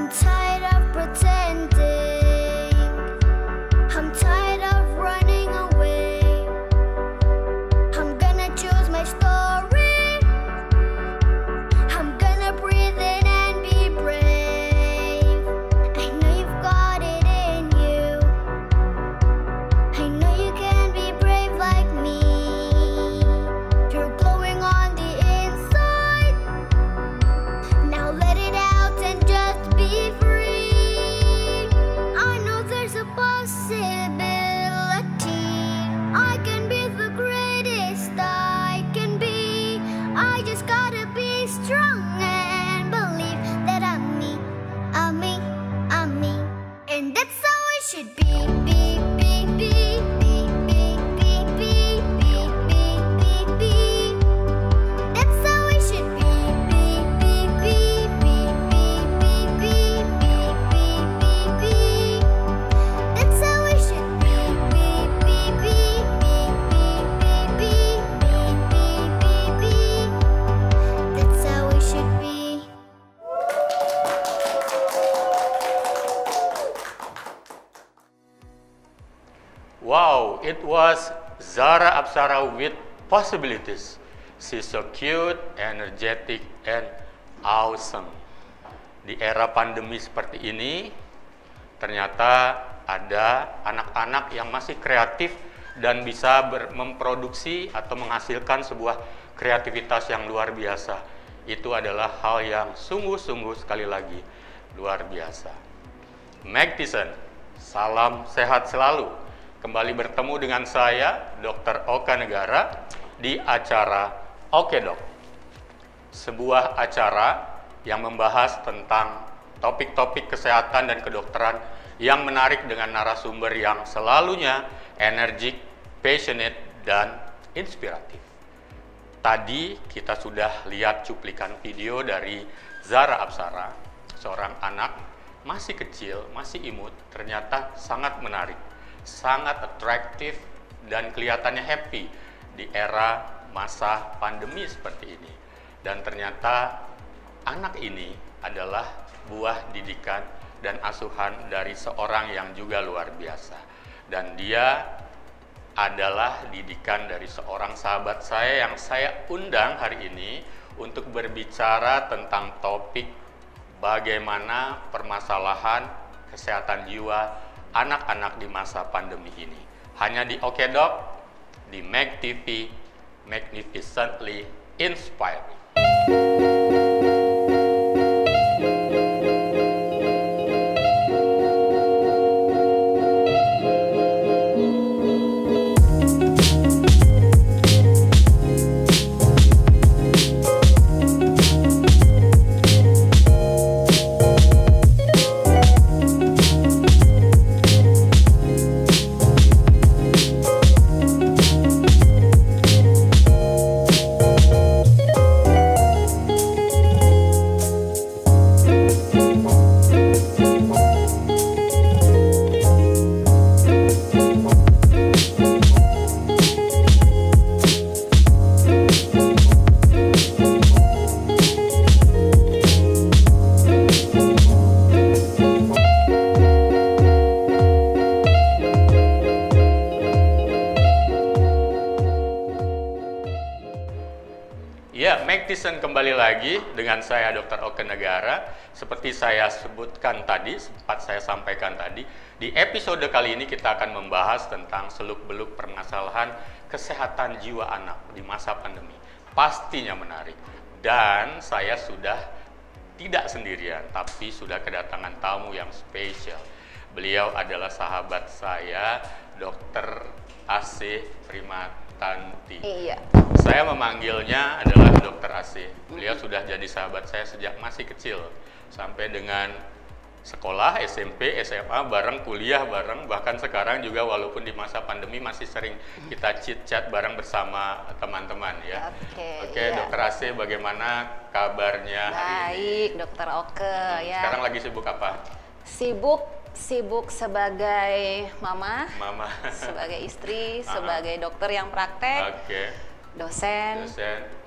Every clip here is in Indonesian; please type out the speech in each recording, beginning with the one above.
I'm tired of pretending. I'm tired of running away. I'm gonna choose my story. I'm gonna breathe in and be brave. I know you've got it in you. I know you can be brave like me. You're glowing on the inside. Now let it out and just be free. I know there's a possibility. I can be the greatest I can be. I just gotta be strong and believe that I'm me, I'm me, I'm me. And that's how it should be. Be, be, be, be, be, be, be, be, be, be, be. That's how it should be. Be, be, be, be, be, be, be, be, be, be. That's how it should be. Be, be, be, be, be, be, be, be, be. That's how it should be. Wow, it was Zara Apsara with possibilities. She's so cute, energetic, and awesome. Di era pandemi seperti ini, ternyata ada anak-anak yang masih kreatif dan bisa memproduksi atau menghasilkan sebuah kreativitas yang luar biasa. Itu adalah hal yang sungguh-sungguh sekali lagi luar biasa. Meg Thiessen, salam sehat selalu. Kembali bertemu dengan saya, Dr. Oka Negara, di acara Oke Dok. Sebuah acara yang membahas tentang topik-topik kesehatan dan kedokteran yang menarik dengan narasumber yang selalunya energik, passionate, dan inspiratif. Tadi kita sudah lihat cuplikan video dari Zara Apsara, seorang anak masih kecil, masih imut, ternyata sangat menarik, sangat atraktif, dan kelihatannya happy di era masa pandemi seperti ini. Dan ternyata anak ini adalah buah didikan dan asuhan dari seorang yang juga luar biasa. Dan dia adalah didikan dari seorang sahabat saya yang saya undang hari ini untuk berbicara tentang topik bagaimana permasalahan kesehatan jiwa anak-anak di masa pandemi ini. Hanya di Oke Dok, di Meg TV, Magnificently Inspiring. Meg Thiessen kembali lagi dengan saya Dr. Oka Negara. Seperti saya sebutkan tadi, sempat saya sampaikan tadi, di episode kali ini kita akan membahas tentang seluk-beluk permasalahan kesehatan jiwa anak di masa pandemi. Pastinya menarik. Dan saya sudah tidak sendirian, tapi sudah kedatangan tamu yang spesial. Beliau adalah sahabat saya, Dr. AC Primatanti. Iya. Saya memanggilnya adalah Dr. AC. Beliau sudah jadi sahabat saya sejak masih kecil, sampai dengan sekolah, SMP, SMA, bareng, kuliah bareng, bahkan sekarang juga walaupun di masa pandemi masih sering kita chit-chat bareng bersama teman-teman ya. Oke, iya. Dr. AC, bagaimana kabarnya hari ini? Baik, Dokter Oke. Ya. Sekarang lagi sibuk apa? Sibuk sebagai mama, Mama. sebagai istri, sebagai dokter yang praktek. Oke. dosen,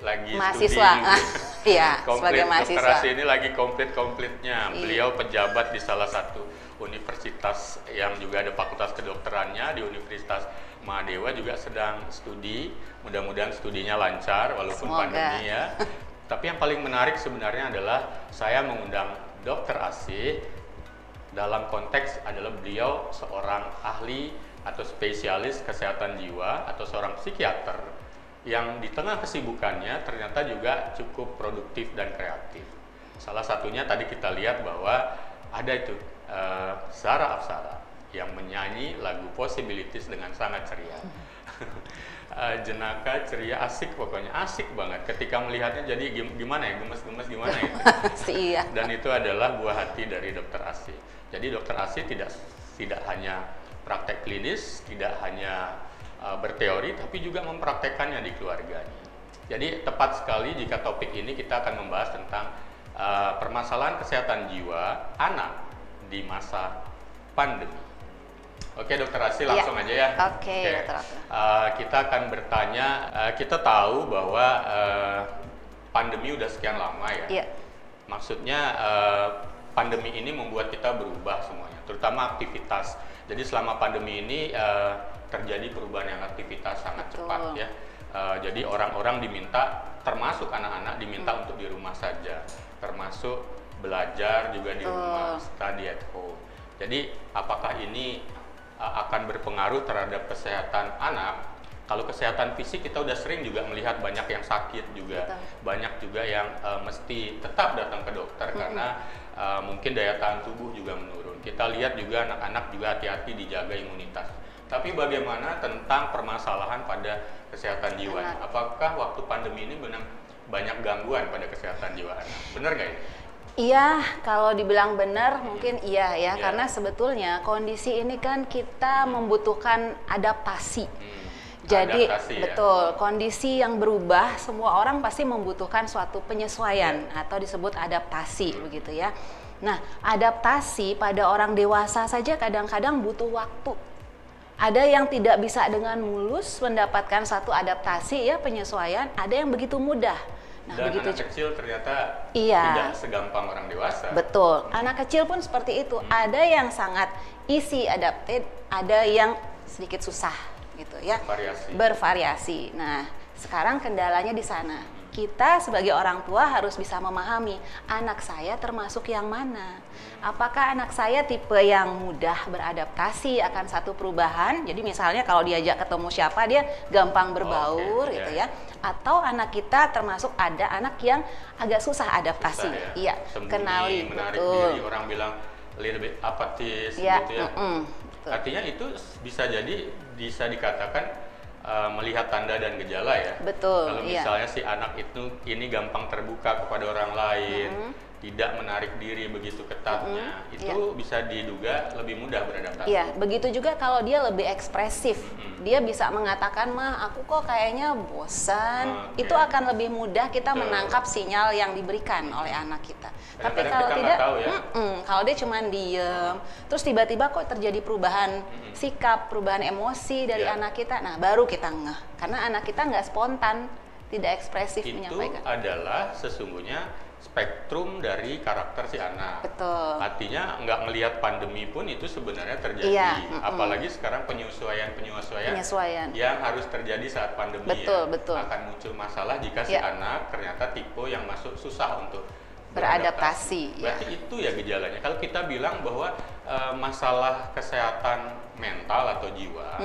lagi mahasiswa. studi. Iya, sebagai mahasiswa. Dokter Asih ini lagi komplit-komplitnya. Iya. Beliau pejabat di salah satu universitas yang juga ada fakultas kedokterannya di Universitas Mahadewa, juga sedang studi. Mudah-mudahan studinya lancar walaupun Semoga. pandemi ya. Tapi yang paling menarik sebenarnya adalah saya mengundang Dokter Asih dalam konteks adalah beliau seorang ahli atau spesialis kesehatan jiwa atau seorang psikiater yang di tengah kesibukannya ternyata juga cukup produktif dan kreatif. Salah satunya tadi kita lihat bahwa ada itu Zara Apsara yang menyanyi lagu Possibilities dengan sangat ceria. Jenaka, ceria, asik, pokoknya asik banget ketika melihatnya. Jadi gimana ya, gemes-gemes gimana itu. Iya. Dan itu adalah buah hati dari Dokter Asih. Jadi Dokter Asih tidak hanya praktek klinis, tidak hanya berteori, tapi juga mempraktekkannya di keluarganya. Jadi tepat sekali jika topik ini kita akan membahas tentang permasalahan kesehatan jiwa anak di masa pandemi. Oke, Dokter Asih, langsung aja ya. Oke, Dokter Asih. Kita akan bertanya, kita tahu bahwa pandemi udah sekian lama ya. Iya. Maksudnya pandemi ini membuat kita berubah semuanya, terutama aktivitas. Jadi selama pandemi ini terjadi perubahan yang aktivitas sangat cepat ya. Jadi orang-orang diminta, termasuk anak-anak diminta untuk di rumah saja, termasuk belajar juga di rumah, study at home. Jadi apakah ini akan berpengaruh terhadap kesehatan anak? Kalau kesehatan fisik kita udah sering juga melihat banyak yang sakit juga, banyak juga yang mesti tetap datang ke dokter karena mungkin daya tahan tubuh juga menurun. Kita lihat juga anak-anak juga hati-hati dijaga imunitas. Tapi bagaimana tentang permasalahan pada kesehatan jiwa? Apakah waktu pandemi ini benar banyak gangguan pada kesehatan jiwa anak? Benar nggak ini? Iya, kalau dibilang benar mungkin iya ya, karena sebetulnya kondisi ini kan kita membutuhkan adaptasi. Jadi Adaptasi, betul, kondisi yang berubah, semua orang pasti membutuhkan suatu penyesuaian atau disebut adaptasi begitu ya. Nah, adaptasi pada orang dewasa saja kadang-kadang butuh waktu. Ada yang tidak bisa dengan mulus mendapatkan satu adaptasi ya, penyesuaian, ada yang begitu mudah. Nah, dan begitu anak kecil ternyata iya, tidak segampang orang dewasa. Betul, anak kecil pun seperti itu. Ada yang sangat easy adapted, ada yang sedikit susah gitu ya. Bervariasi. Nah, sekarang kendalanya di sana. Kita sebagai orang tua harus bisa memahami anak saya termasuk yang mana. Apakah anak saya tipe yang mudah beradaptasi akan satu perubahan? Jadi misalnya kalau diajak ketemu siapa dia gampang berbaur gitu ya. Atau anak kita termasuk ada anak yang agak susah adaptasi. Susah, ya. Iya, sembunyi, kenali menarik betul. diri, orang bilang little bit apatis Ya, gitu ya. betul. Artinya itu bisa dikatakan melihat tanda dan gejala ya. Betul. Kalau misalnya si anak itu ini gampang terbuka kepada orang lain, tidak menarik diri begitu ketatnya, itu bisa diduga lebih mudah beradaptasi. Iya, begitu juga kalau dia lebih ekspresif. Dia bisa mengatakan, "Mah, aku kok kayaknya bosan." Itu akan lebih mudah kita menangkap sinyal yang diberikan oleh anak kita. Tapi kalau kita tidak, tahu ya. kalau dia cuma diem, terus tiba-tiba kok terjadi perubahan sikap, perubahan emosi dari anak kita, nah baru kita ngeh. Karena anak kita nggak spontan, tidak ekspresif menyampaikan. Itu adalah sesungguhnya spektrum dari karakter si anak. Betul. Artinya nggak ngelihat pandemi pun itu sebenarnya terjadi. Iya, Apalagi sekarang penyesuaian yang harus terjadi saat pandemi. Betul, ya. betul. Akan muncul masalah jika si anak ternyata tipe yang masuk susah untuk beradaptasi. Berarti itu ya gejalanya. Kalau kita bilang bahwa masalah kesehatan mental atau jiwa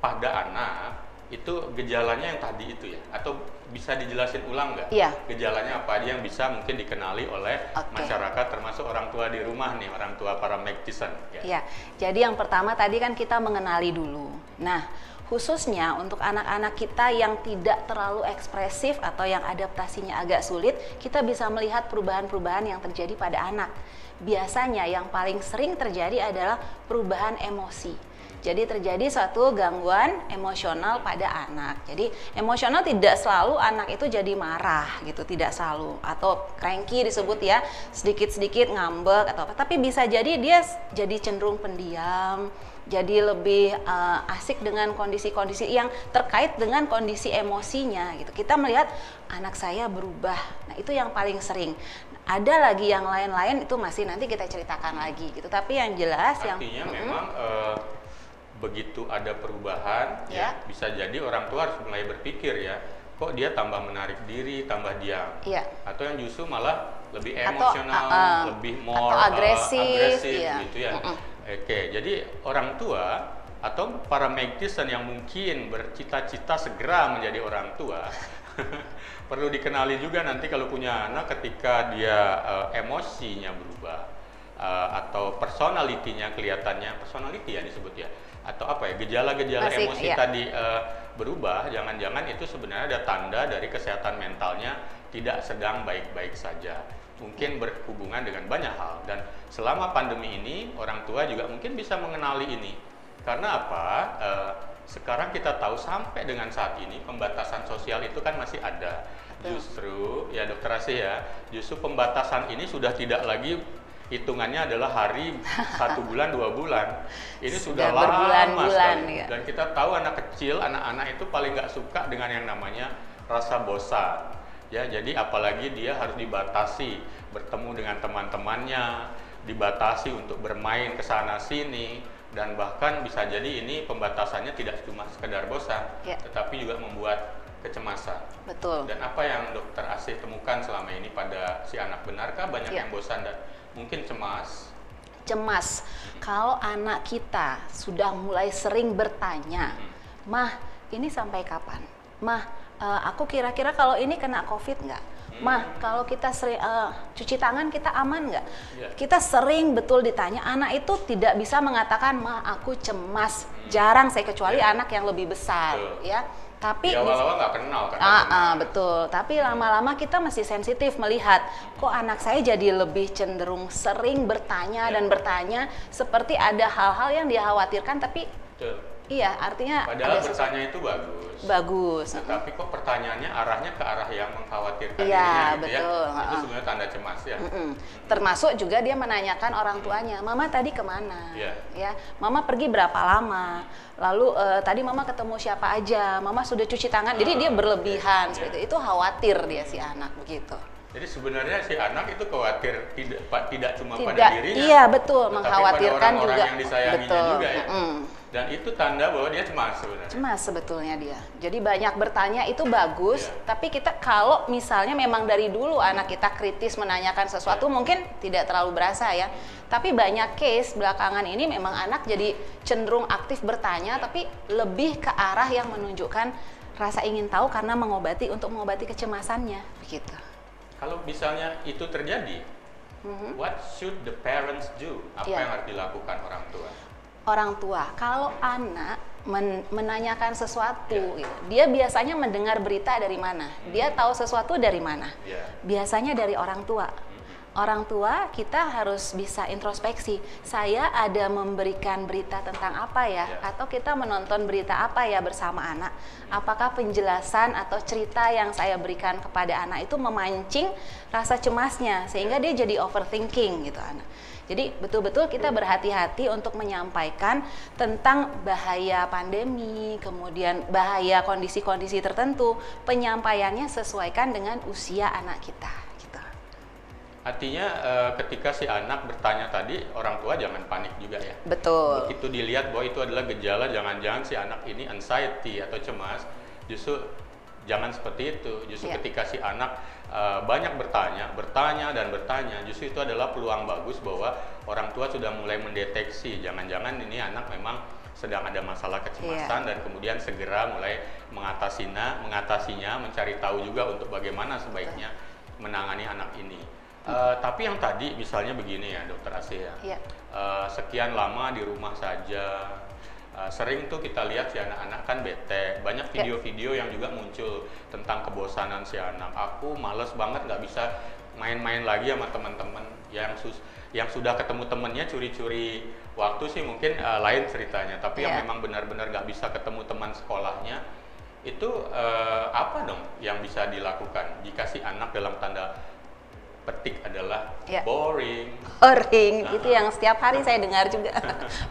pada anak itu gejalanya yang tadi itu ya, atau bisa dijelasin ulang nggak? Iya. Gejalanya apa aja yang bisa mungkin dikenali oleh masyarakat, termasuk orang tua di rumah nih, orang tua para medicine. Ya, jadi yang pertama tadi kan kita mengenali dulu. Nah, khususnya untuk anak-anak kita yang tidak terlalu ekspresif atau yang adaptasinya agak sulit, kita bisa melihat perubahan-perubahan yang terjadi pada anak. Biasanya yang paling sering terjadi adalah perubahan emosi. Jadi terjadi suatu gangguan emosional pada anak. Jadi emosional tidak selalu anak itu jadi marah gitu, tidak selalu, atau cranky disebut ya, sedikit-sedikit ngambek atau apa. Tapi bisa jadi dia jadi cenderung pendiam, jadi lebih asik dengan kondisi-kondisi yang terkait dengan kondisi emosinya gitu. Kita melihat anak saya berubah. Nah, itu yang paling sering. Ada lagi yang lain-lain itu masih nanti kita ceritakan lagi gitu. Tapi yang jelas artinya memang begitu ada perubahan ya, bisa jadi orang tua harus mulai berpikir ya, kok dia tambah menarik diri, tambah diam. Atau yang justru malah lebih emosional, lebih more agresif gitu ya. Oke, jadi orang tua atau para magician yang mungkin bercita-cita segera menjadi orang tua perlu dikenali juga nanti kalau punya anak ketika dia emosinya berubah atau personalitinya kelihatannya, personality ya disebut ya, atau apa ya, gejala-gejala emosi tadi berubah, jangan-jangan itu sebenarnya ada tanda dari kesehatan mentalnya tidak sedang baik-baik saja. Mungkin berhubungan dengan banyak hal, dan selama pandemi ini orang tua juga mungkin bisa mengenali ini. Karena apa? Sekarang kita tahu sampai dengan saat ini pembatasan sosial itu kan masih ada. Justru ya Dokter Asih ya, justru pembatasan ini sudah tidak lagi hitungannya adalah hari 1 bulan 2 bulan. Ini sudah lama sekali. Dan kita tahu anak kecil, anak-anak itu paling nggak suka dengan yang namanya rasa bosan. Ya, jadi apalagi dia harus dibatasi bertemu dengan teman-temannya, dibatasi untuk bermain ke sana sini, dan bahkan bisa jadi ini pembatasannya tidak cuma sekedar bosan, tetapi juga membuat kecemasan. Betul. Dan apa yang Dokter Asih temukan selama ini pada si anak, benarkah banyak yang bosan dan mungkin cemas? Cemas. Kalau anak kita sudah mulai sering bertanya, "Mah, ini sampai kapan? Mah, aku kira-kira kalau ini kena COVID nggak? Mah, kalau kita sering cuci tangan kita aman nggak?" Kita sering betul ditanya. Anak itu tidak bisa mengatakan, "Mah, aku cemas." Jarang saya, kecuali anak yang lebih besar, ya. Tapi awal-awal nggak kenal kan? Betul. Tapi lama-lama kita masih sensitif melihat, kok anak saya jadi lebih cenderung sering bertanya dan bertanya, seperti ada hal-hal yang dia khawatirkan, tapi iya, artinya padahal bertanya itu bagus. Tapi kok pertanyaannya arahnya ke arah yang mengkhawatirkan dirinya gitu betul. Ya. Itu sebenarnya tanda cemas ya. Termasuk juga dia menanyakan orang tuanya, "Mama tadi kemana? Ya, Mama pergi berapa lama? Lalu tadi Mama ketemu siapa aja? Mama sudah cuci tangan?" Jadi dia berlebihan seperti itu. Itu khawatir dia si anak begitu. Jadi sebenarnya si anak itu khawatir tidak cuma pada dirinya. Iya, betul, mengkhawatirkan pada orang-orang juga. yang disayanginya juga ya. Dan itu tanda bahwa dia cemas sebenarnya. Cemas sebetulnya dia. Jadi banyak bertanya itu bagus, tapi kita kalau misalnya memang dari dulu anak kita kritis menanyakan sesuatu, mungkin tidak terlalu berasa ya. Tapi banyak case belakangan ini memang anak jadi cenderung aktif bertanya, tapi lebih ke arah yang menunjukkan rasa ingin tahu karena untuk mengobati kecemasannya, begitu. Kalau misalnya itu terjadi, what should the parents do? Apa yang harus dilakukan orang tua? Orang tua, kalau anak menanyakan sesuatu, gitu, dia biasanya mendengar berita dari mana? Dia tahu sesuatu dari mana? Biasanya dari orang tua. Orang tua kita harus bisa introspeksi. Saya ada memberikan berita tentang apa ya? Atau kita menonton berita apa ya bersama anak? Apakah penjelasan atau cerita yang saya berikan kepada anak itu memancing rasa cemasnya sehingga dia jadi overthinking gitu anak. Jadi betul-betul kita berhati-hati untuk menyampaikan tentang bahaya pandemi, kemudian bahaya kondisi-kondisi tertentu. Penyampaiannya sesuaikan dengan usia anak kita. Gitu. Artinya ketika si anak bertanya tadi, orang tua jangan panik juga ya. Betul. Begitu dilihat bahwa itu adalah gejala, jangan-jangan si anak ini anxiety atau cemas, justru jangan seperti itu. Justru ketika si anak banyak bertanya dan bertanya, justru itu adalah peluang bagus bahwa orang tua sudah mulai mendeteksi jangan-jangan ini anak memang sedang ada masalah kecemasan dan kemudian segera mulai mengatasinya, mencari tahu juga untuk bagaimana sebaiknya menangani anak ini. Tapi yang tadi misalnya begini ya Dokter Asih ya, sekian lama di rumah saja. Sering tuh kita lihat si anak-anak kan bete, banyak video-video yang juga muncul tentang kebosanan si anak. Aku males banget nggak bisa main-main lagi sama teman-teman, yang Yang sudah ketemu temennya curi-curi waktu sih mungkin lain ceritanya. Tapi yang Iya. memang benar-benar nggak bisa ketemu teman sekolahnya, itu apa dong yang bisa dilakukan jika si anak dalam tanda petik adalah Iya. boring? Boring, itu yang setiap hari saya dengar juga.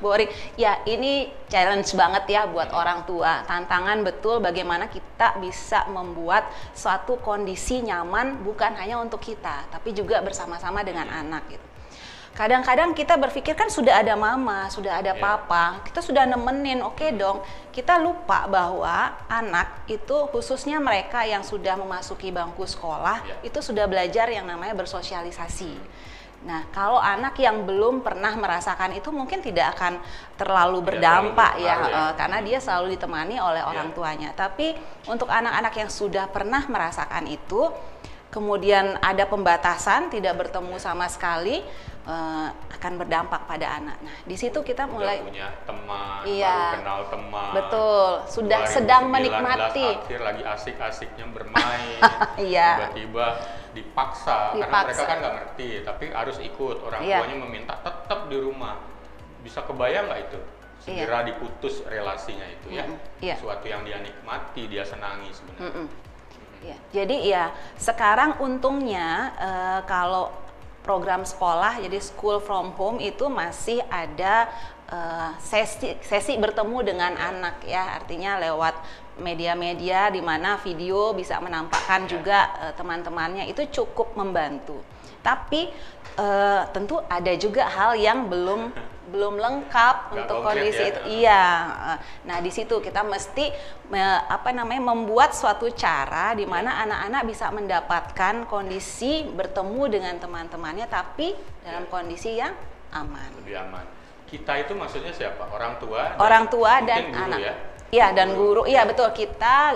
Boring. Ya, ini challenge banget ya buat orang tua. Tantangan betul bagaimana kita bisa membuat suatu kondisi nyaman bukan hanya untuk kita, tapi juga bersama-sama dengan anak gitu. Kadang-kadang kita berpikir kan sudah ada mama, sudah ada papa, kita sudah nemenin, oke dong. Kita lupa bahwa anak itu khususnya mereka yang sudah memasuki bangku sekolah, itu sudah belajar yang namanya bersosialisasi. Nah, kalau anak yang belum pernah merasakan itu mungkin tidak akan terlalu berdampak karena dia selalu ditemani oleh orang tuanya. Tapi untuk anak-anak yang sudah pernah merasakan itu, kemudian ada pembatasan, tidak bertemu sama sekali, akan berdampak pada anak. Nah, di situ kita mulai punya teman, Iya. baru kenal teman. Betul, sudah sedang 2019 menikmati. akhir lagi asik-asiknya bermain. Iya. Tiba-tiba dipaksa, karena mereka Dipaksa. kan nggak ngerti, tapi harus ikut. Orang Iya. tuanya meminta tetap di rumah. Bisa kebayang nggak itu? Segera diputus relasinya itu ya. Iya. Sesuatu yang dia nikmati, dia senangi sebenarnya. Ya, jadi ya sekarang untungnya kalau program sekolah jadi school from home itu masih ada sesi bertemu dengan anak ya, artinya lewat media-media di mana video bisa menampakkan juga teman-temannya, itu cukup membantu. Tapi tentu ada juga hal yang belum lengkap untuk kondisi itu. Iya. Nah, di situ kita mesti membuat suatu cara di mana anak-anak bisa mendapatkan kondisi bertemu dengan teman-temannya tapi dalam kondisi yang aman. Lebih aman. Kita itu maksudnya siapa? Orang tua? Orang tua dan guru, anak. Ya? Iya, dan guru. Iya, betul. Kita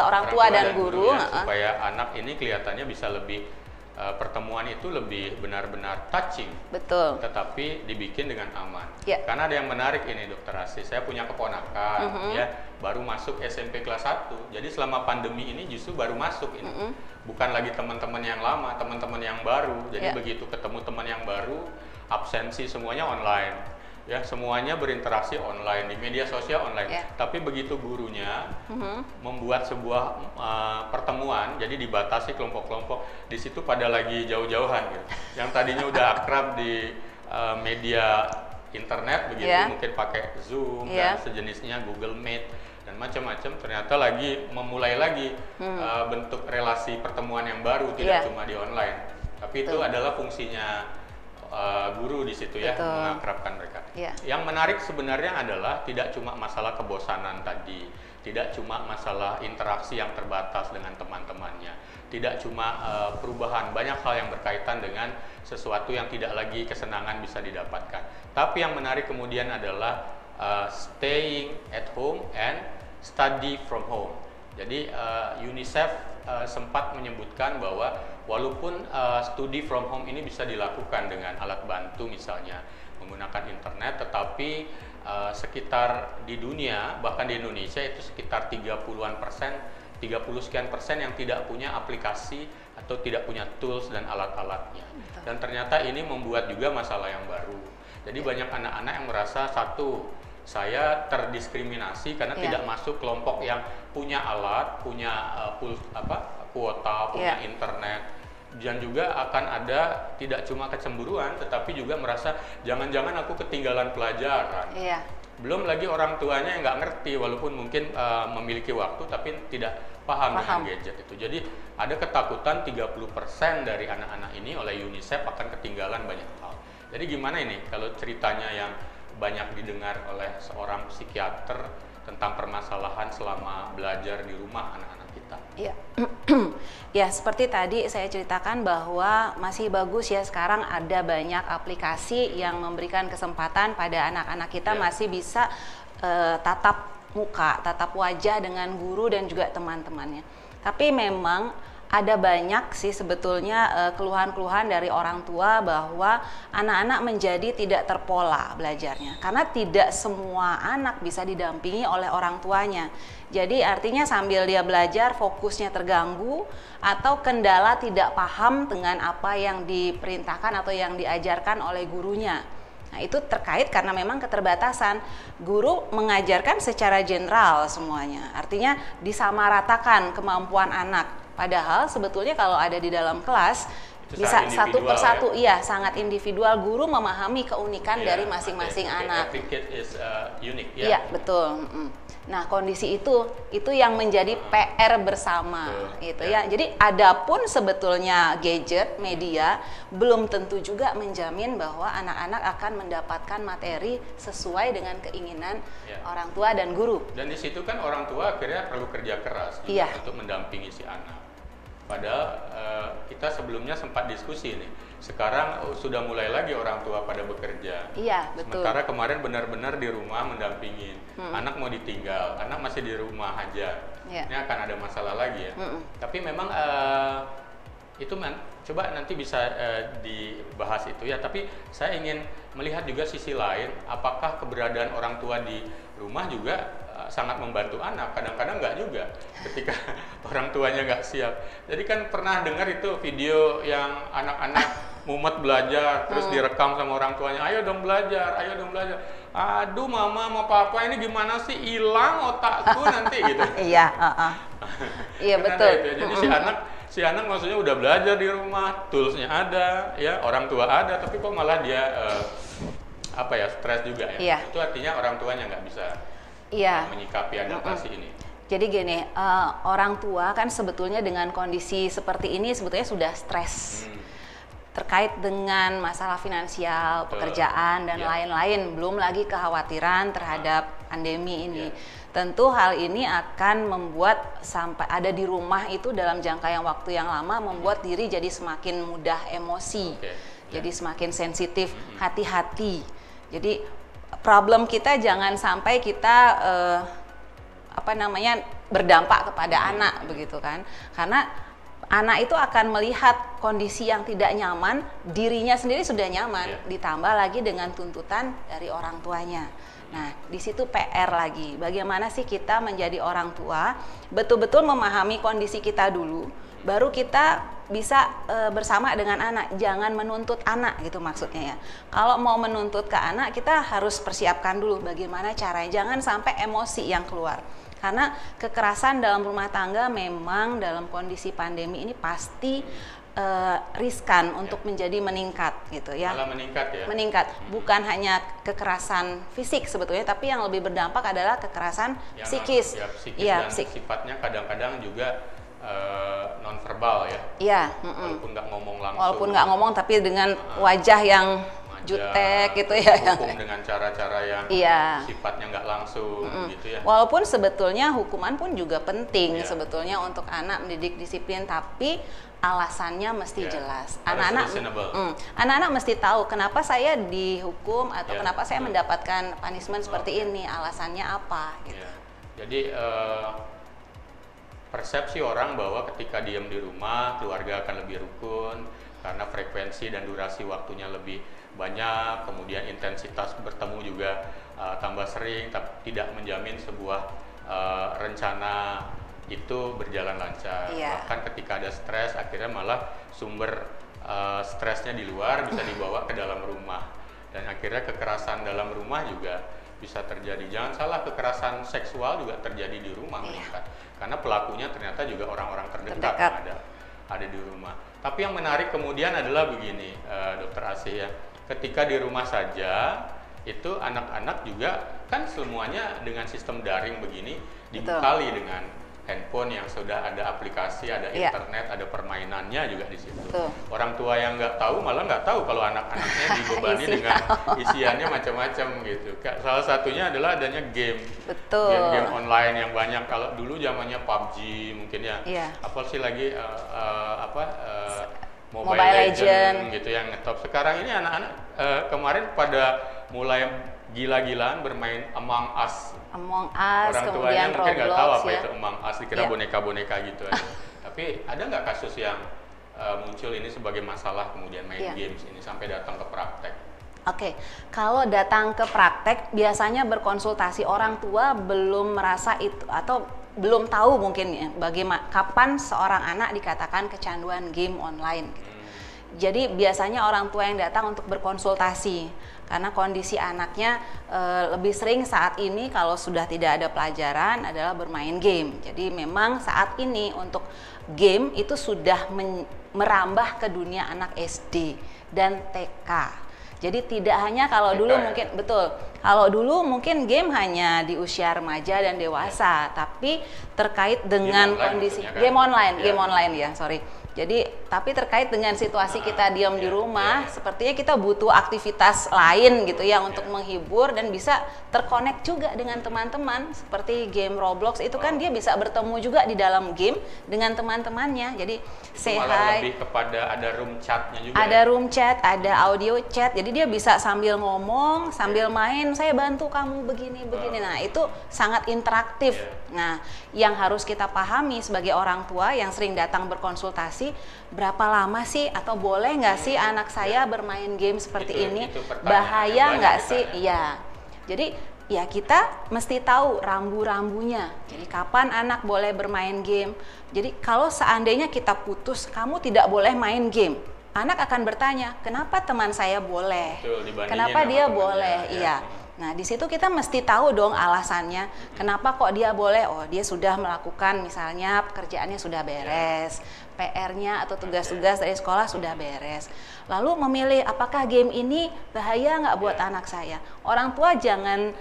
orang tua dan guru ya, supaya anak ini kelihatannya bisa lebih pertemuan itu lebih benar-benar touching. Betul. Tetapi dibikin dengan aman. Ya. Karena ada yang menarik ini, Dokter Asih. Saya punya keponakan ya, baru masuk SMP kelas 1. Jadi selama pandemi ini justru baru masuk ini. Bukan lagi teman-teman yang lama, teman-teman yang baru. Jadi begitu ketemu teman yang baru, absensi semuanya online. Ya, semuanya berinteraksi online, di media sosial online. Tapi begitu gurunya membuat sebuah pertemuan, jadi dibatasi kelompok-kelompok, di situ pada lagi jauh-jauhan gitu. Yang tadinya udah akrab di media internet begitu, mungkin pakai Zoom dan sejenisnya, Google Meet dan macam-macam, ternyata lagi memulai lagi bentuk relasi pertemuan yang baru, tidak cuma di online. Tapi itu adalah fungsinya guru di situ ya, mengakrabkan mereka. Yang menarik sebenarnya adalah tidak cuma masalah kebosanan tadi, tidak cuma masalah interaksi yang terbatas dengan teman-temannya, tidak cuma perubahan, banyak hal yang berkaitan dengan sesuatu yang tidak lagi kesenangan bisa didapatkan. Tapi yang menarik kemudian adalah staying at home and study from home. Jadi UNICEF sempat menyebutkan bahwa walaupun studi from home ini bisa dilakukan dengan alat bantu misalnya menggunakan internet, tetapi sekitar di dunia, bahkan di Indonesia itu sekitar 30-an persen, 30 sekian persen yang tidak punya aplikasi atau tidak punya tools dan alat-alatnya. Dan ternyata ini membuat juga masalah yang baru. Jadi banyak anak-anak yang merasa, satu, saya terdiskriminasi karena tidak masuk kelompok yang punya alat, punya kuota, punya internet, dan juga akan ada tidak cuma kecemburuan, tetapi juga merasa jangan-jangan aku ketinggalan pelajaran. Belum lagi orang tuanya yang nggak ngerti, walaupun mungkin memiliki waktu, tapi tidak paham dengan gadget itu. Jadi ada ketakutan 30% dari anak-anak ini oleh UNICEF akan ketinggalan banyak hal. Jadi gimana ini kalau ceritanya yang banyak didengar oleh seorang psikiater tentang permasalahan selama belajar di rumah anak-anak kita? Iya, ya seperti tadi saya ceritakan bahwa masih bagus ya sekarang ada banyak aplikasi yang memberikan kesempatan pada anak-anak kita masih bisa tatap muka, tatap wajah dengan guru dan juga teman-temannya. Tapi memang ada banyak sih sebetulnya keluhan-keluhan dari orang tua bahwa anak-anak menjadi tidak terpola belajarnya karena tidak semua anak bisa didampingi oleh orang tuanya. Jadi artinya sambil dia belajar fokusnya terganggu atau kendala tidak paham dengan apa yang diperintahkan atau yang diajarkan oleh gurunya. Nah, itu terkait karena memang keterbatasan. Guru mengajarkan secara general semuanya. Artinya disamaratakan kemampuan anak. Padahal sebetulnya kalau ada di dalam kelas itu bisa satu persatu, ya? Iya, sangat individual. Guru memahami keunikan dari masing-masing anak. Every kid is unique. Iya, betul. Nah, kondisi itu yang menjadi PR bersama, gitu ya. Jadi, adapun sebetulnya gadget, media, belum tentu juga menjamin bahwa anak-anak akan mendapatkan materi sesuai dengan keinginan orang tua dan guru. Dan di situ kan orang tua akhirnya perlu kerja keras juga untuk mendampingi si anak. Padahal kita sebelumnya sempat diskusi nih. Sekarang sudah mulai lagi orang tua pada bekerja. Iya, betul. Sementara kemarin benar-benar di rumah mendampingin. Anak mau ditinggal, anak masih di rumah aja. Ini akan ada masalah lagi ya. Tapi memang itu coba nanti bisa dibahas itu ya. Tapi saya ingin melihat juga sisi lain. Apakah keberadaan orang tua di rumah juga sangat membantu anak, kadang-kadang nggak juga ketika orang tuanya nggak siap. Jadi kan pernah dengar itu video yang anak-anak mumet belajar terus direkam sama orang tuanya, ayo dong belajar, ayo dong belajar. Aduh mama mau papa ini gimana sih, hilang otakku nanti gitu. Iya, iya betul. Itu. Jadi si anak maksudnya udah belajar di rumah, toolsnya ada, ya orang tua ada, tapi kok malah dia stres juga ya. Iya. Itu artinya orang tuanya nggak bisa menyikapi adaptasi ini. Jadi gini, orang tua kan sebetulnya dengan kondisi seperti ini sebetulnya sudah stres terkait dengan masalah finansial, pekerjaan dan lain-lain, belum lagi kekhawatiran terhadap pandemi ini. Tentu hal ini akan membuat sampai ada di rumah itu dalam jangka yang waktu yang lama membuat diri jadi semakin mudah emosi, jadi semakin sensitif, hati-hati. Jadi problem kita jangan sampai kita berdampak kepada anak begitu kan, karena anak itu akan melihat kondisi yang tidak nyaman, dirinya sendiri sudah nyaman, ditambah lagi dengan tuntutan dari orang tuanya. Nah, di situ PR lagi, bagaimana sih kita menjadi orang tua betul-betul memahami kondisi kita dulu, baru kita bisa bersama dengan anak, jangan menuntut anak gitu maksudnya ya. Kalau mau menuntut ke anak, kita harus persiapkan dulu bagaimana caranya, jangan sampai emosi yang keluar. Karena kekerasan dalam rumah tangga memang dalam kondisi pandemi ini pasti riskan untuk menjadi meningkat gitu ya. Malah meningkat ya. Meningkat, bukan hanya kekerasan fisik sebetulnya, tapi yang lebih berdampak adalah kekerasan psikis. Dan sifatnya kadang-kadang juga nonverbal ya. Iya. Walaupun nggak ngomong langsung. Walaupun nggak ngomong, tapi dengan wajah yang jutek gitu ya. Hukum dengan cara-cara yang sifatnya nggak langsung gitu ya. Walaupun sebetulnya hukuman pun juga penting sebetulnya untuk anak mendidik disiplin, tapi alasannya mesti jelas. Anak-anak mesti tahu kenapa saya dihukum atau kenapa saya mendapatkan punishment seperti ini, alasannya apa gitu. Jadi persepsi orang bahwa ketika diam di rumah keluarga akan lebih rukun karena frekuensi dan durasi waktunya lebih banyak, kemudian intensitas bertemu juga tambah sering, tapi tidak menjamin sebuah rencana itu berjalan lancar. Bahkan ketika ada stres, akhirnya malah sumber stresnya di luar bisa dibawa ke dalam rumah, dan akhirnya kekerasan dalam rumah juga bisa terjadi. Jangan salah, kekerasan seksual juga terjadi di rumah meningkat karena pelakunya ternyata juga orang-orang terdekat yang ada di rumah. Tapi yang menarik kemudian adalah begini, Dokter Asih ya, ketika di rumah saja itu anak-anak juga kan semuanya dengan sistem daring begini dibekali dengan handphone yang sudah ada aplikasi, ada internet, ada permainannya juga di situ. Orang tua yang nggak tahu malah nggak tahu kalau anak-anaknya dibebani dengan isiannya macam-macam gitu. Salah satunya adalah adanya game, game online yang banyak. Kalau dulu zamannya PUBG mungkin ya, apa sih lagi Mobile Legend gitu yang ngetop. Sekarang ini anak-anak kemarin pada mulai gila-gilaan bermain Among Us. Among Us, orang tuanya kemudian mungkin nggak tahu apa ya. itu Among Us, dikira boneka-boneka gitu aja. Tapi Tapi ada nggak kasus yang muncul ini sebagai masalah kemudian main games ini sampai datang ke praktek? Oke, kalau datang ke praktek biasanya berkonsultasi orang tua belum merasa itu atau belum tahu mungkin ya bagaimana kapan seorang anak dikatakan kecanduan game online. Gitu. Jadi biasanya orang tua yang datang untuk berkonsultasi karena kondisi anaknya lebih sering saat ini kalau sudah tidak ada pelajaran adalah bermain game. Jadi memang saat ini untuk game itu sudah merambah ke dunia anak SD dan TK. Jadi tidak hanya kalau dulu mungkin betul, kalau dulu mungkin game hanya di usia remaja dan dewasa, tapi terkait dengan kondisi game online ya, sorry. Jadi tapi terkait dengan situasi kita diam di rumah, sepertinya kita butuh aktivitas lain gitu ya untuk menghibur dan bisa terkonek juga dengan teman-teman seperti game Roblox itu kan dia bisa bertemu juga di dalam game dengan teman-temannya. Jadi malah lebih kepada ada room chatnya juga. Ada room chat, ada audio chat. Jadi dia bisa sambil ngomong, sambil main, saya bantu kamu begini. Nah, itu sangat interaktif. Nah, yang harus kita pahami sebagai orang tua yang sering datang berkonsultasi, berapa lama sih atau boleh nggak sih anak saya bermain game seperti ini? Bahaya nggak sih? Iya. Jadi ya kita mesti tahu rambu-rambunya. Jadi kapan anak boleh bermain game. Jadi kalau seandainya kita putus, kamu tidak boleh main game. Anak akan bertanya, kenapa teman saya boleh? Kenapa dia boleh? Iya. Nah, di situ kita mesti tahu dong alasannya. Kenapa kok dia boleh? Oh, dia sudah melakukan misalnya pekerjaannya sudah beres, PR-nya atau tugas-tugas dari sekolah sudah beres. Lalu memilih apakah game ini bahaya nggak buat anak saya? Orang tua jangan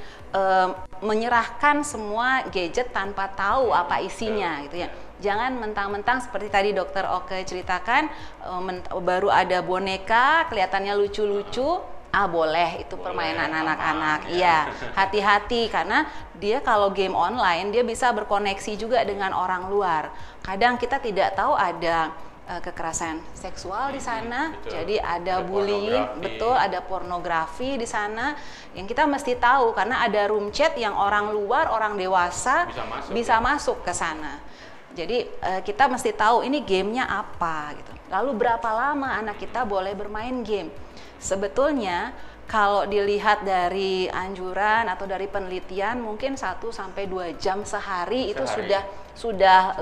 menyerahkan semua gadget tanpa tahu apa isinya gitu ya. Jangan mentang-mentang seperti tadi Dokter Oke ceritakan, baru ada boneka kelihatannya lucu-lucu, boleh itu permainan anak-anak. Iya, hati-hati karena dia kalau game online dia bisa berkoneksi juga dengan orang luar. Kadang kita tidak tahu ada kekerasan seksual di sana, jadi ada bullying, betul, ada pornografi di sana yang kita mesti tahu karena ada room chat yang orang luar, orang dewasa bisa masuk ke sana. Jadi kita mesti tahu ini gamenya apa gitu. Lalu berapa lama anak kita boleh bermain game? Sebetulnya kalau dilihat dari anjuran atau dari penelitian mungkin 1-2 jam sehari itu sudah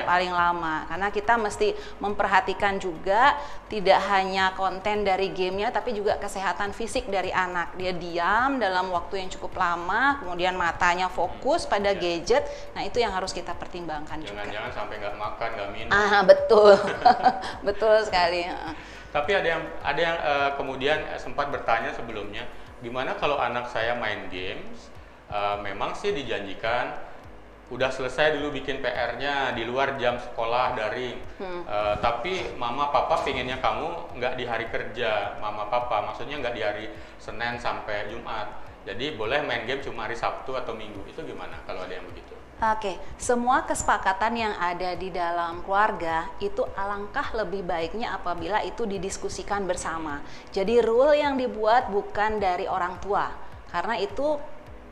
paling lama karena kita mesti memperhatikan juga tidak hanya konten dari gamenya tapi juga kesehatan fisik dari anak. Dia diam dalam waktu yang cukup lama, kemudian matanya fokus pada gadget. Nah, itu yang harus kita pertimbangkan juga. Jangan-jangan sampai nggak makan, nggak minum. Betul. Betul sekali. Tapi ada yang kemudian sempat bertanya sebelumnya, gimana kalau anak saya main games, memang sih dijanjikan udah selesai dulu bikin PR-nya di luar jam sekolah daring, tapi mama papa pengennya kamu nggak di hari kerja, mama papa maksudnya nggak di hari Senin sampai Jumat, jadi boleh main game cuma hari Sabtu atau Minggu, itu gimana kalau ada yang begitu? Oke, semua kesepakatan yang ada di dalam keluarga itu alangkah lebih baiknya apabila itu didiskusikan bersama. Jadi rule yang dibuat bukan dari orang tua, karena itu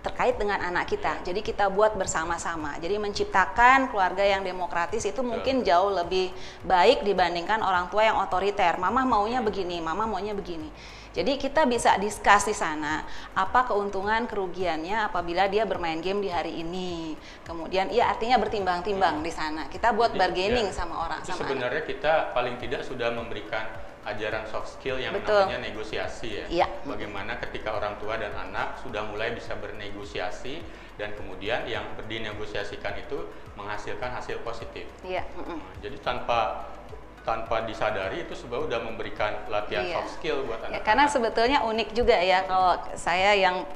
terkait dengan anak kita. Jadi kita buat bersama-sama. Jadi menciptakan keluarga yang demokratis itu mungkin jauh lebih baik dibandingkan orang tua yang otoriter. Mama maunya begini, mama maunya begini. Jadi kita bisa discuss di sana apa keuntungan kerugiannya apabila dia bermain game di hari ini. Kemudian artinya bertimbang-timbang di sana. Kita buat bargaining sama orang. Itu sebenarnya kita paling tidak sudah memberikan ajaran soft skill yang namanya negosiasi ya. Bagaimana ketika orang tua dan anak sudah mulai bisa bernegosiasi dan kemudian yang dinegosiasikan itu menghasilkan hasil positif. Jadi tanpa disadari itu sebenarnya udah memberikan latihan soft skill buat anak-anak. Karena sebetulnya unik juga ya kalau saya yang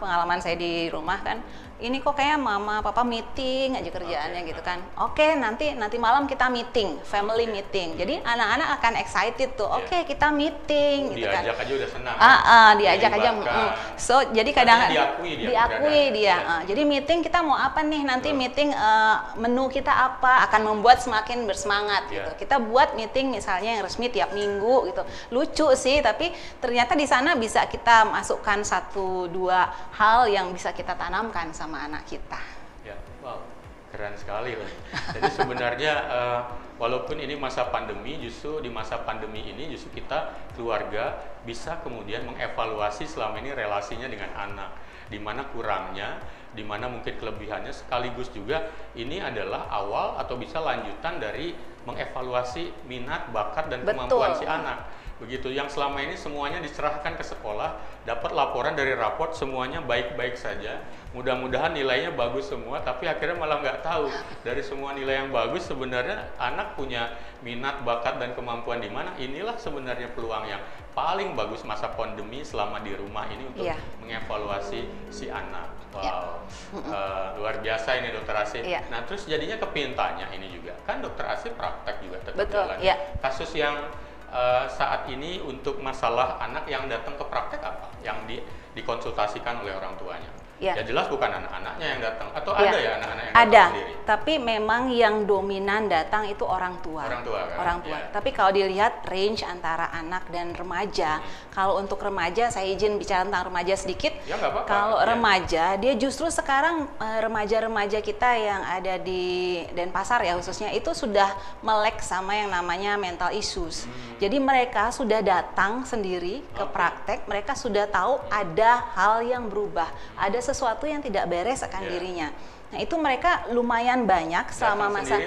pengalaman saya di rumah kan, ini kok kayak mama papa meeting aja kerjaannya gitu kan. Oke, nanti malam kita meeting, family meeting. Jadi anak-anak akan excited tuh. Oke, kita meeting gitu kan. Diajak aja udah senang. Diajak aja. So jadi kadang diakui dia. Jadi meeting kita mau apa nih? Nanti meeting menu kita apa akan membuat semakin bersemangat gitu. Kita buat meeting misalnya yang resmi tiap minggu gitu. Lucu sih, tapi ternyata di sana bisa kita masukkan 1-2 hal yang bisa kita tanamkan sama anak kita. Ya, wow, keren sekali loh. Jadi sebenarnya walaupun ini masa pandemi, justru di masa pandemi ini justru kita keluarga bisa kemudian mengevaluasi selama ini relasinya dengan anak, di mana kurangnya, di mana mungkin kelebihannya, sekaligus juga ini adalah awal atau bisa lanjutan dari mengevaluasi minat, bakat, dan kemampuan si anak. Begitu, yang selama ini semuanya diserahkan ke sekolah, dapat laporan dari raport semuanya baik-baik saja, mudah-mudahan nilainya bagus semua, tapi akhirnya malah nggak tahu dari semua nilai yang bagus sebenarnya anak punya minat, bakat, dan kemampuan di mana. Inilah sebenarnya peluang yang paling bagus masa pandemi selama di rumah ini untuk mengevaluasi si anak. Wow, luar biasa ini Dokter Asih. Nah, terus jadinya kepintahannya ini juga kan Dokter Asih praktek juga tetap jalan. Kasus yang saat ini untuk masalah anak yang datang ke praktek apa? Yang dikonsultasikan oleh orang tuanya? Ya jelas bukan anak-anaknya yang datang, atau ada ya anak-anak yang datang sendiri? Tapi memang yang dominan datang itu orang tua. Orang tua kan? Orang tua. Tapi kalau dilihat range antara anak dan remaja, kalau untuk remaja, saya izin bicara tentang remaja sedikit. Ya, nggak apa-apa. Kalau remaja, dia justru sekarang remaja-remaja kita yang ada di Denpasar ya khususnya, itu sudah melek sama yang namanya mental issues. Jadi mereka sudah datang sendiri ke praktek, mereka sudah tahu ada hal yang berubah, ada sesuatu yang tidak beres akan dirinya. Nah, itu mereka lumayan banyak selama masa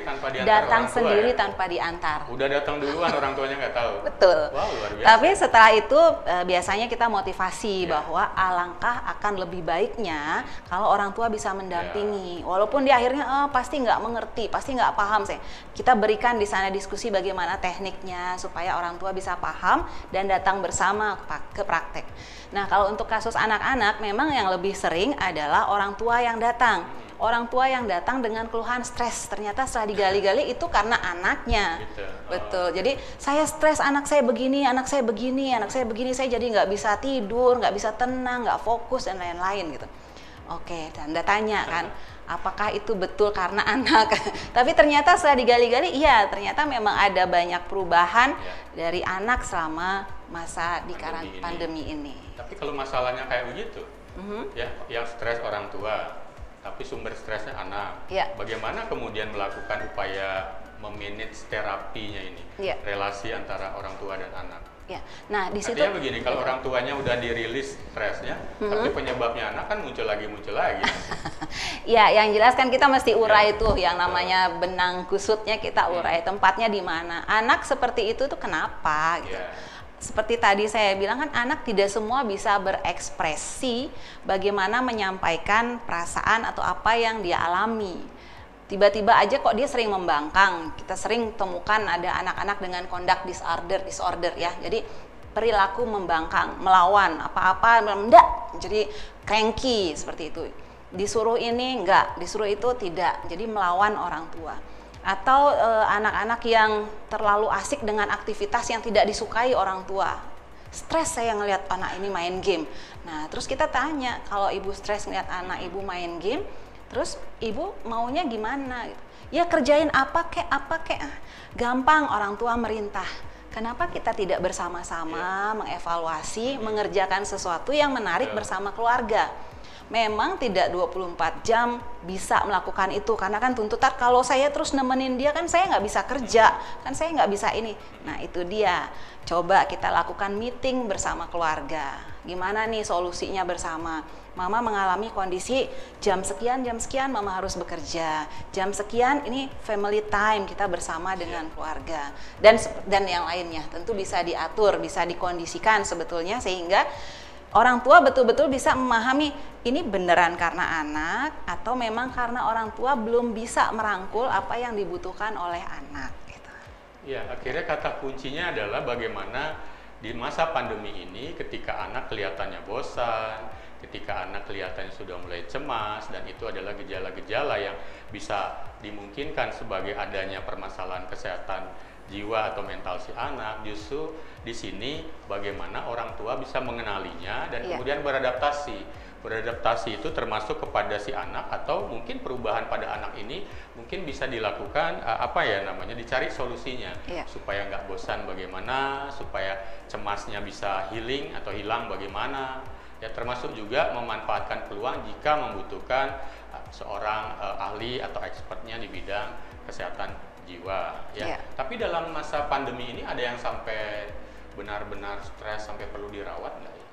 datang sendiri tanpa diantar. Udah datang duluan, orang tuanya nggak tahu. Betul. Wow, luar biasa. Tapi setelah itu biasanya kita motivasi bahwa alangkah akan lebih baiknya kalau orang tua bisa mendampingi. Walaupun di akhirnya pasti nggak mengerti, pasti nggak paham. Kita berikan di sana diskusi bagaimana tekniknya supaya orang tua bisa paham dan datang bersama ke praktek. Nah, kalau untuk kasus anak-anak memang yang lebih sering adalah orang tua yang datang. Orang tua yang datang dengan keluhan stres, ternyata setelah digali-gali itu karena anaknya. Betul. Jadi saya stres, anak saya begini, anak saya begini, anak saya begini, saya jadi nggak bisa tidur, nggak bisa tenang, nggak fokus dan lain-lain gitu. Oke, dan tanya kan, apakah itu betul karena anak? Tapi ternyata setelah digali-gali, iya, ternyata memang ada banyak perubahan dari anak selama masa di pandemi ini. Tapi kalau masalahnya kayak begitu, ya, yang stres orang tua, tapi sumber stresnya anak. Bagaimana kemudian melakukan upaya memanage terapinya ini, relasi antara orang tua dan anak? Nah, di situ artinya begini, kalau orang tuanya udah dirilis stresnya, tapi penyebabnya anak kan muncul lagi. Ya, yang jelas kan kita mesti urai tuh yang namanya benang kusutnya, kita urai tempatnya di mana. Anak seperti itu tuh kenapa? Gitu. Seperti tadi saya bilang kan anak tidak semua bisa berekspresi bagaimana menyampaikan perasaan atau apa yang dia alami. Tiba-tiba aja kok dia sering membangkang. Kita sering temukan ada anak-anak dengan conduct disorder ya. Jadi perilaku membangkang, melawan apa-apa, enggak. Jadi cranky seperti itu. Disuruh ini enggak, disuruh itu tidak. Jadi melawan orang tua. Atau anak-anak yang terlalu asik dengan aktivitas yang tidak disukai orang tua. Stres saya ngelihat anak ini main game. Nah, terus kita tanya, kalau ibu stres ngelihat anak ibu main game, terus ibu maunya gimana? Ya kerjain apa kek. Gampang orang tua merintah. Kenapa kita tidak bersama-sama mengevaluasi, mengerjakan sesuatu yang menarik bersama keluarga? Memang tidak 24 jam bisa melakukan itu, karena kan tuntutan kalau saya terus nemenin dia kan saya nggak bisa kerja, kan saya nggak bisa ini. Nah itu dia, coba kita lakukan meeting bersama keluarga. Gimana nih solusinya bersama? Mama mengalami kondisi jam sekian mama harus bekerja, jam sekian ini family time kita bersama dengan keluarga, dan yang lainnya tentu bisa diatur, bisa dikondisikan sebetulnya sehingga orang tua betul-betul bisa memahami ini beneran karena anak atau memang karena orang tua belum bisa merangkul apa yang dibutuhkan oleh anak. Gitu. Ya, akhirnya kata kuncinya adalah bagaimana di masa pandemi ini ketika anak kelihatannya bosan, ketika anak kelihatannya sudah mulai cemas, dan itu adalah gejala-gejala yang bisa dimungkinkan sebagai adanya permasalahan kesehatan jiwa atau mental si anak. Justru di sini bagaimana orang tua bisa mengenalinya dan kemudian beradaptasi. Beradaptasi itu termasuk kepada si anak, atau mungkin perubahan pada anak ini mungkin bisa dilakukan dicari solusinya supaya nggak bosan bagaimana, supaya cemasnya bisa healing atau hilang bagaimana. Ya, termasuk juga memanfaatkan peluang jika membutuhkan seorang ahli atau expertnya di bidang kesehatan jiwa ya. Tapi dalam masa pandemi ini ada yang sampai benar-benar stres sampai perlu dirawat nggak ya?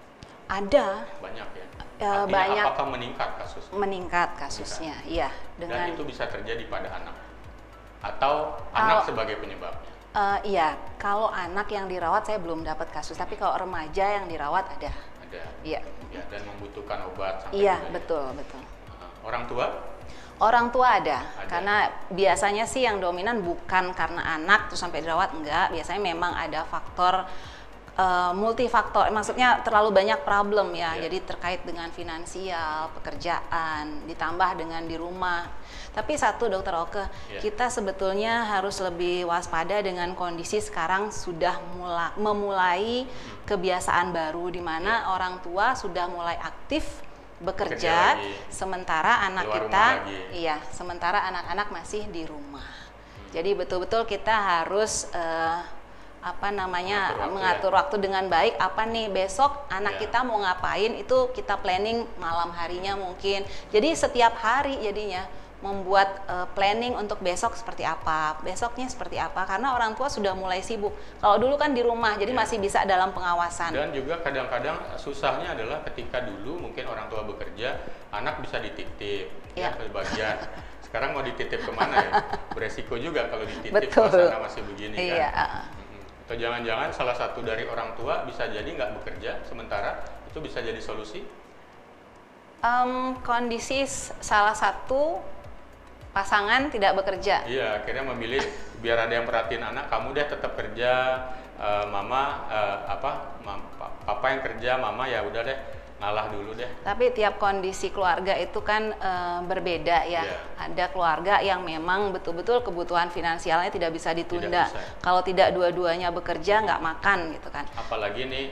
Ada. Banyak ya. Banyak. Apakah meningkat kasusnya? Meningkat kasusnya, iya. Dan itu bisa terjadi pada anak atau anak sebagai penyebabnya? Iya, kalau anak yang dirawat saya belum dapat kasus, tapi kalau remaja yang dirawat ada. Ada. Iya. Ya, dan membutuhkan obat sampai iya, juga, betul, ya? betul. Orang tua? Orang tua ada, karena biasanya sih yang dominan bukan karena anak terus sampai dirawat, enggak. Biasanya memang ada faktor multifaktor, maksudnya terlalu banyak problem ya. Jadi terkait dengan finansial, pekerjaan, ditambah dengan di rumah. Tapi satu Dokter Oke, kita sebetulnya harus lebih waspada dengan kondisi sekarang sudah memulai kebiasaan baru di mana orang tua sudah mulai aktif bekerja sementara anak kita sementara anak-anak masih di rumah. Jadi betul-betul kita harus mengatur waktu dengan baik. Apa nih besok anak kita mau ngapain, itu kita planning malam harinya mungkin. Jadi setiap hari jadinya membuat planning untuk besok seperti apa, besoknya seperti apa, karena orang tua sudah mulai sibuk. Kalau dulu kan di rumah, jadi masih bisa dalam pengawasan. Dan juga kadang-kadang susahnya adalah ketika dulu mungkin orang tua bekerja, anak bisa dititip ke bagian. Sekarang mau dititip kemana ya? Beresiko juga kalau dititip suasana masih begini kan. Atau jangan-jangan salah satu dari orang tua bisa jadi nggak bekerja sementara, itu bisa jadi solusi? Kondisi salah satu pasangan tidak bekerja. Iya, akhirnya memilih biar ada yang perhatiin anak, kamu deh tetap kerja, papa yang kerja, mama ya udah deh ngalah dulu deh. Tapi tiap kondisi keluarga itu kan berbeda ya. Ada keluarga yang memang betul-betul kebutuhan finansialnya tidak bisa ditunda. Kalau tidak dua-duanya bekerja nggak makan gitu kan. Apalagi nih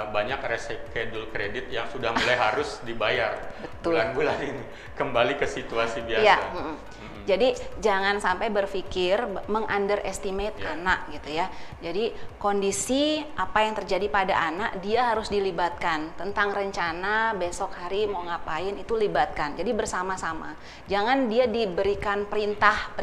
banyak reschedule kredit yang sudah mulai harus dibayar bulan-bulan ini, kembali ke situasi biasa. Jadi jangan sampai berpikir mengunderestimate anak gitu ya. Jadi kondisi apa yang terjadi pada anak dia harus dilibatkan. Tentang rencana besok hari mau ngapain itu libatkan. Jadi bersama-sama. Jangan dia diberikan perintah.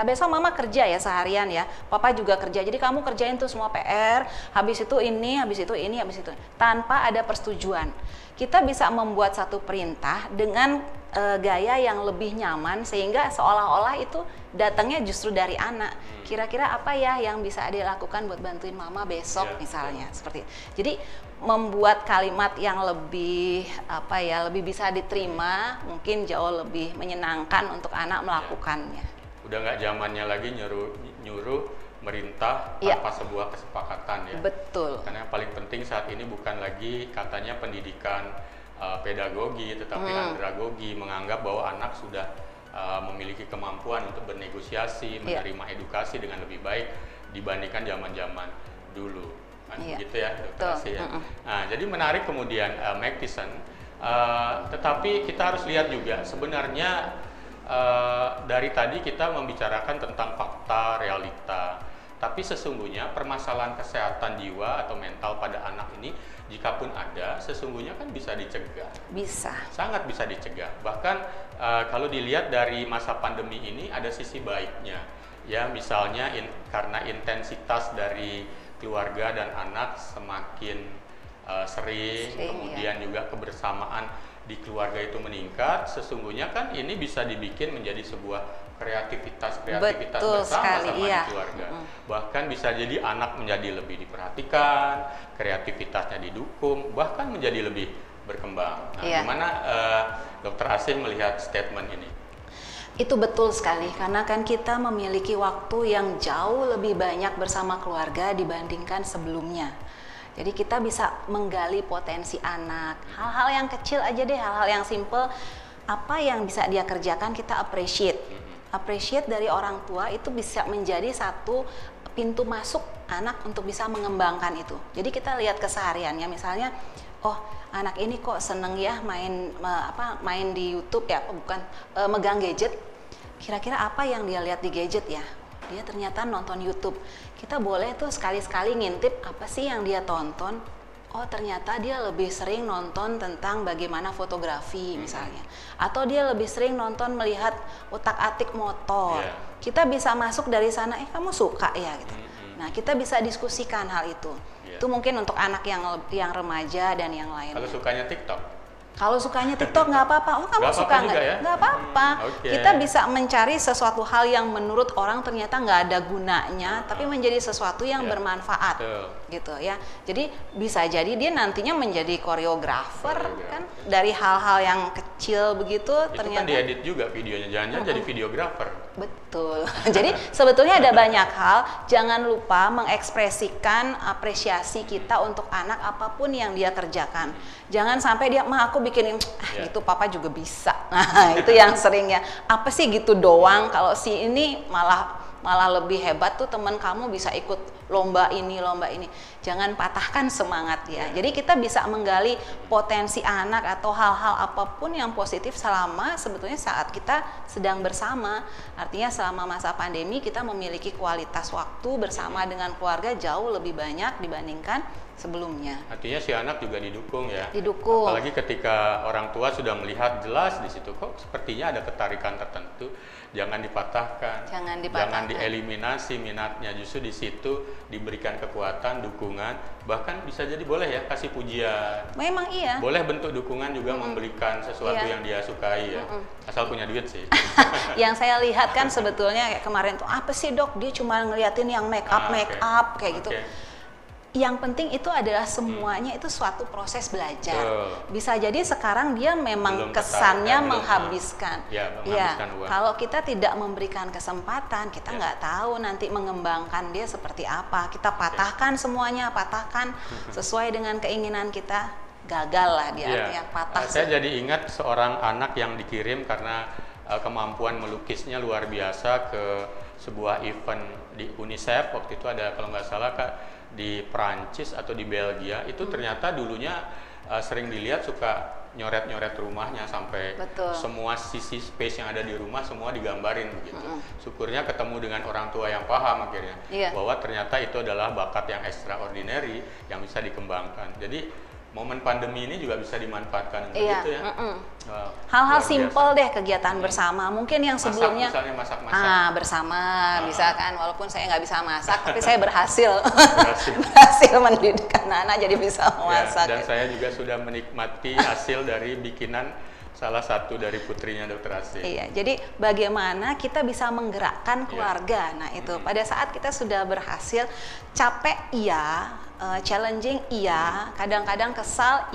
Besok mama kerja ya seharian ya. Papa juga kerja. Jadi kamu kerjain tuh semua PR. Habis itu ini, habis itu ini, habis itu. Tanpa ada persetujuan. Kita bisa membuat satu perintah dengan gaya yang lebih nyaman sehingga seolah-olah itu datangnya justru dari anak. Kira-kira apa ya yang bisa dia lakukan buat bantuin mama besok misalnya seperti itu. Jadi membuat kalimat yang lebih lebih bisa diterima, mungkin jauh lebih menyenangkan untuk anak melakukannya. Udah nggak zamannya lagi nyuruh merintah tanpa sebuah kesepakatan ya. Betul. Karena yang paling penting saat ini bukan lagi katanya pendidikan pedagogi, tetapi andragogi, menganggap bahwa anak sudah memiliki kemampuan untuk bernegosiasi, menerima edukasi dengan lebih baik dibandingkan zaman-zaman dulu. Kan begitu ya, Dokter Asih ya. Nah, jadi menarik kemudian Meg Thiessen, tetapi kita harus lihat juga sebenarnya dari tadi kita membicarakan tentang fakta, realita. Tapi sesungguhnya permasalahan kesehatan jiwa atau mental pada anak ini, jika pun ada, sesungguhnya kan bisa dicegah. Bisa. Sangat bisa dicegah. Bahkan kalau dilihat dari masa pandemi ini ada sisi baiknya. Ya, misalnya karena intensitas dari keluarga dan anak semakin sering, kemudian juga kebersamaan di keluarga itu meningkat, sesungguhnya kan ini bisa dibikin menjadi sebuah kreativitas bersama di keluarga. Bahkan bisa jadi anak menjadi lebih diperhatikan, kreativitasnya didukung, bahkan menjadi lebih berkembang. Nah, gimana Dokter Asih melihat statement ini? Itu betul sekali, karena kan kita memiliki waktu yang jauh lebih banyak bersama keluarga dibandingkan sebelumnya. Jadi kita bisa menggali potensi anak, hal-hal yang kecil aja deh, hal-hal yang simple, apa yang bisa dia kerjakan kita appreciate dari orang tua itu bisa menjadi satu pintu masuk anak untuk bisa mengembangkan itu. Jadi kita lihat kesehariannya, misalnya, oh anak ini kok seneng ya main di YouTube ya, megang gadget. Kira-kira apa yang dia lihat di gadget ya? Dia ternyata nonton YouTube. Kita boleh tuh sekali-sekali ngintip apa sih yang dia tonton. oh ternyata dia lebih sering nonton tentang bagaimana fotografi misalnya, atau dia lebih sering nonton melihat utak-atik motor. Kita bisa masuk dari sana, kamu suka ya gitu. Nah, kita bisa diskusikan hal itu. Itu mungkin untuk anak yang remaja dan yang lain. Kalau sukanya TikTok? Kalau sukanya TikTok nggak apa-apa. Oh, kamu gak suka nggak? Ya? Nggak apa-apa. Kita bisa mencari sesuatu hal yang menurut orang ternyata nggak ada gunanya, tapi menjadi sesuatu yang bermanfaat, gitu ya. Jadi bisa jadi dia nantinya menjadi koreografer kan, dari hal-hal yang kecil begitu. Itu ternyata kan diedit juga videonya, jangan-jangan jadi videografer. Betul. Jadi sebetulnya ada banyak hal. Jangan lupa mengekspresikan apresiasi kita untuk anak apapun yang dia kerjakan. Jangan sampai dia, mah aku bikinin, gitu papa juga bisa. Nah itu yang sering ya. Apa sih gitu doang? Kalau si ini malah lebih hebat tuh, teman kamu bisa ikut lomba ini. Jangan patahkan semangat ya. Jadi kita bisa menggali potensi anak atau hal-hal apapun yang positif selama sebetulnya saat kita sedang bersama. Artinya selama masa pandemi kita memiliki kualitas waktu bersama dengan keluarga jauh lebih banyak dibandingkan sebelumnya. Artinya si anak juga didukung ya. Didukung. Apalagi ketika orang tua sudah melihat jelas di situ kok sepertinya ada ketarikan tertentu, jangan dipatahkan. Jangan dieliminasi minatnya, justru di situ diberikan kekuatan, dukungan, bahkan bisa jadi boleh ya kasih pujian. Memang iya. Boleh bentuk dukungan juga memberikan sesuatu yang dia sukai ya. Asal punya duit sih. Yang saya lihat kan sebetulnya kayak kemarin tuh, apa sih dok, dia cuma ngeliatin yang make up kayak gitu. Yang penting itu adalah semuanya itu suatu proses belajar. Bisa jadi sekarang dia memang kesannya menghabiskan. Uang. Kalau kita tidak memberikan kesempatan, kita nggak tahu nanti mengembangkan dia seperti apa. Kita patahkan semuanya, sesuai dengan keinginan kita, gagal lah dia, artinya patah. Saya jadi ingat seorang anak yang dikirim karena kemampuan melukisnya luar biasa ke sebuah event di UNICEF. Waktu itu ada kalau nggak salah di Prancis atau di Belgia, itu ternyata dulunya sering dilihat suka nyoret-nyoret rumahnya sampai semua sisi space yang ada di rumah semua digambarin begitu. Syukurnya ketemu dengan orang tua yang paham akhirnya bahwa ternyata itu adalah bakat yang extraordinary yang bisa dikembangkan. Jadi momen pandemi ini juga bisa dimanfaatkan gitu ya. Hal-hal simpel deh, kegiatan bersama. Mungkin yang sebelumnya masak bersama bisa kan, walaupun saya nggak bisa masak, tapi saya berhasil mendidik anak-anak jadi bisa masak. Dan saya juga sudah menikmati hasil dari bikinan salah satu dari putrinya Dr. Asih. Iya, jadi bagaimana kita bisa menggerakkan keluarga. Nah itu pada saat kita sudah berhasil, capek challenging kadang-kadang kesal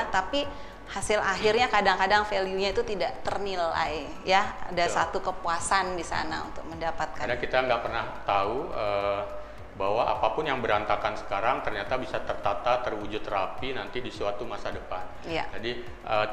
tapi hasil akhirnya kadang-kadang value-nya itu tidak ternilai ya. Ada satu kepuasan di sana untuk mendapatkan. Karena kita nggak pernah tahu bahwa apapun yang berantakan sekarang ternyata bisa tertata, terwujud rapi nanti di suatu masa depan. Jadi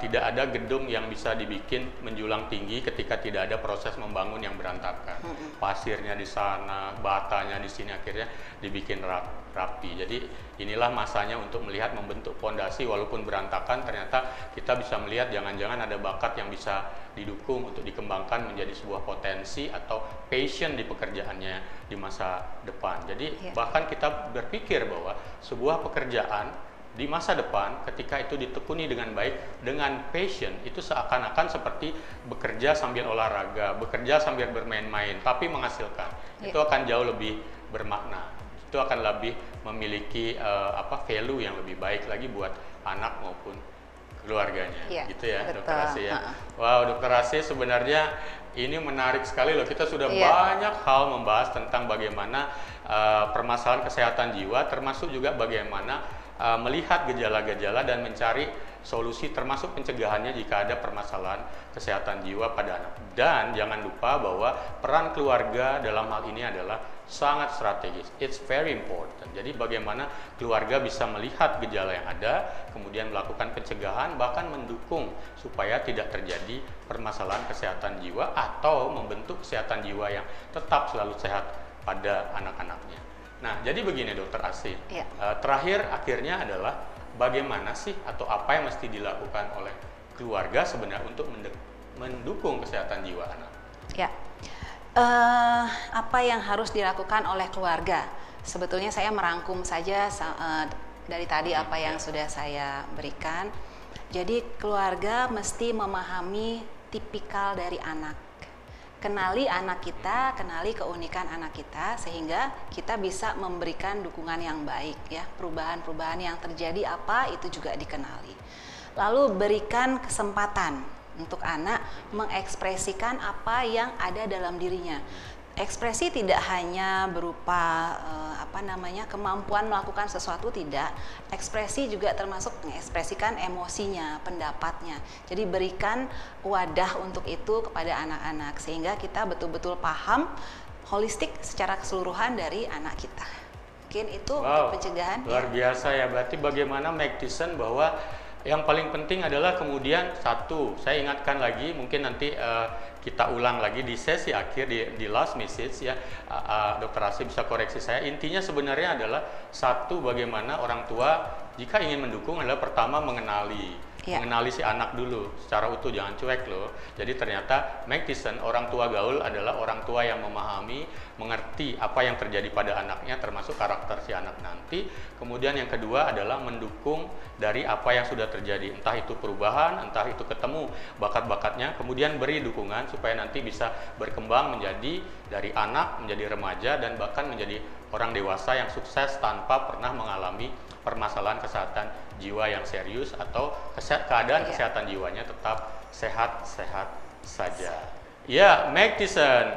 tidak ada gedung yang bisa dibikin menjulang tinggi ketika tidak ada proses membangun yang berantakan. Pasirnya di sana, batanya di sini, akhirnya dibikin rapi. Jadi inilah masanya untuk melihat membentuk fondasi walaupun berantakan, ternyata kita bisa melihat jangan-jangan ada bakat yang bisa didukung untuk dikembangkan menjadi sebuah potensi atau passion di pekerjaannya di masa depan. Jadi bahkan kita berpikir bahwa sebuah pekerjaan di masa depan ketika itu ditekuni dengan baik, dengan passion, itu seakan-akan seperti bekerja sambil olahraga, bekerja sambil bermain-main, tapi menghasilkan. Itu akan jauh lebih bermakna. Itu akan lebih memiliki value yang lebih baik lagi buat anak maupun keluarganya, gitu ya, Dr. Asih ya. Wow, Dr. Asih sebenarnya ini menarik sekali loh. Kita sudah banyak hal membahas tentang bagaimana permasalahan kesehatan jiwa, termasuk juga bagaimana melihat gejala-gejala dan mencari solusi termasuk pencegahannya jika ada permasalahan kesehatan jiwa pada anak. Dan jangan lupa bahwa peran keluarga dalam hal ini adalah sangat strategis. It's very important. Jadi bagaimana keluarga bisa melihat gejala yang ada, kemudian melakukan pencegahan, bahkan mendukung supaya tidak terjadi permasalahan kesehatan jiwa atau membentuk kesehatan jiwa yang tetap selalu sehat pada anak-anaknya. Nah, jadi begini Dr. Asih, terakhir akhirnya adalah bagaimana sih atau apa yang mesti dilakukan oleh keluarga sebenarnya untuk mendukung kesehatan jiwa anak? Apa yang harus dilakukan oleh keluarga? Sebetulnya saya merangkum saja dari tadi apa yang sudah saya berikan. Jadi keluarga mesti memahami tipikal dari anak. Kenali anak kita, kenali keunikan anak kita, sehingga kita bisa memberikan dukungan yang baik ya. Perubahan-perubahan yang terjadi apa itu juga dikenali. Lalu berikan kesempatan untuk anak mengekspresikan apa yang ada dalam dirinya. Ekspresi tidak hanya berupa kemampuan melakukan sesuatu, tidak. Ekspresi juga termasuk mengekspresikan emosinya, pendapatnya. Jadi berikan wadah untuk itu kepada anak-anak sehingga kita betul-betul paham holistik secara keseluruhan dari anak kita. Mungkin itu untuk pencegahan. Luar biasa ya, berarti bagaimana make decision bahwa yang paling penting adalah kemudian satu, saya ingatkan lagi, mungkin nanti kita ulang lagi di sesi akhir, di last message ya, Dr. Asih bisa koreksi saya. Intinya sebenarnya adalah satu, bagaimana orang tua jika ingin mendukung adalah pertama mengenali si anak dulu secara utuh, jangan cuek loh. Jadi ternyata make decision, orang tua gaul adalah orang tua yang memahami, mengerti apa yang terjadi pada anaknya, termasuk karakter si anak nanti. Kemudian yang kedua adalah mendukung dari apa yang sudah terjadi, entah itu perubahan, entah itu ketemu bakat-bakatnya, kemudian beri dukungan supaya nanti bisa berkembang menjadi dari anak, menjadi remaja, dan bahkan menjadi orang dewasa yang sukses tanpa pernah mengalami permasalahan kesehatan jiwa yang serius atau keadaan kesehatan jiwanya tetap sehat-sehat saja. Ya, make decision.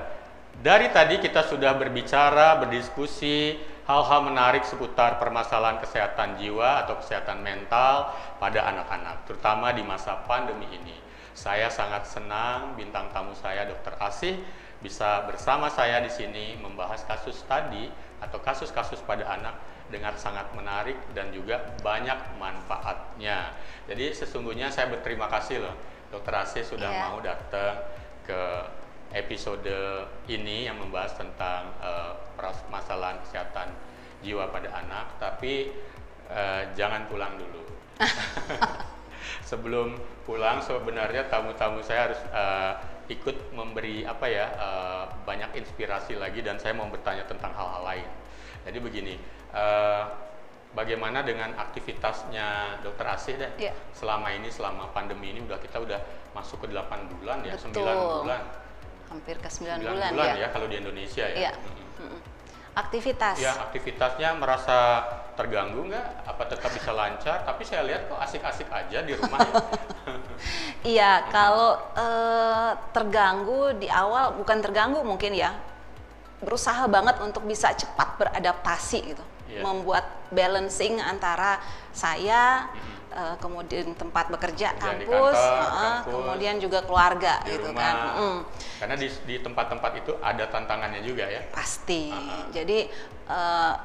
Dari tadi kita sudah berbicara, berdiskusi hal-hal menarik seputar permasalahan kesehatan jiwa atau kesehatan mental pada anak-anak, terutama di masa pandemi ini. Saya sangat senang bintang tamu saya Dr. Asih bisa bersama saya di sini membahas kasus tadi atau kasus-kasus pada anak dengan sangat menarik dan juga banyak manfaatnya. Jadi sesungguhnya saya berterima kasih loh Dr. Asih sudah mau datang ke episode ini yang membahas tentang permasalahan kesehatan jiwa pada anak. Tapi jangan pulang dulu. Sebelum pulang sebenarnya tamu-tamu saya harus ikut memberi banyak inspirasi lagi, dan saya mau bertanya tentang hal-hal lain. Jadi begini, bagaimana dengan aktivitasnya Dr. Asih deh? Selama ini, selama pandemi ini kita udah masuk ke 8 bulan ya. Betul. 9 bulan. Hampir ke 9 bulan ya kalau di Indonesia ya. Aktivitas. Ya, aktivitasnya merasa terganggu nggak? Apa tetap bisa lancar? Tapi saya lihat kok asik-asik aja di rumah ya. Iya, kalau terganggu di awal, bukan terganggu mungkin ya, berusaha banget untuk bisa cepat beradaptasi gitu, membuat balancing antara saya, kemudian tempat bekerja, kampus, kemudian juga keluarga gitu rumah, kan. Karena di tempat-tempat itu ada tantangannya juga ya. Pasti. Jadi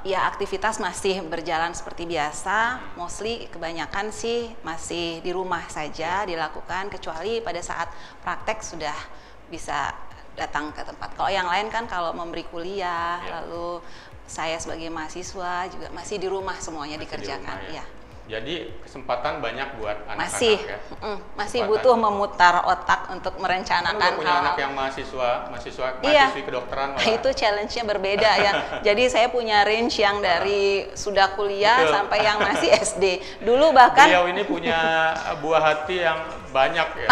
ya aktivitas masih berjalan seperti biasa, mostly kebanyakan sih masih di rumah saja dilakukan, kecuali pada saat praktek sudah bisa datang ke tempat. Kalau yang lain kan kalau memberi kuliah, lalu saya sebagai mahasiswa juga masih di rumah semuanya dikerjakan. Di rumah, ya. Jadi kesempatan banyak buat anak-anak masih butuh memutar otak untuk merencanakan punya anak yang mahasiswi kedokteran. Itu challenge-nya berbeda ya. Jadi saya punya range yang dari sudah kuliah sampai yang masih SD. Dulu bahkan beliau ini punya buah hati yang banyak ya.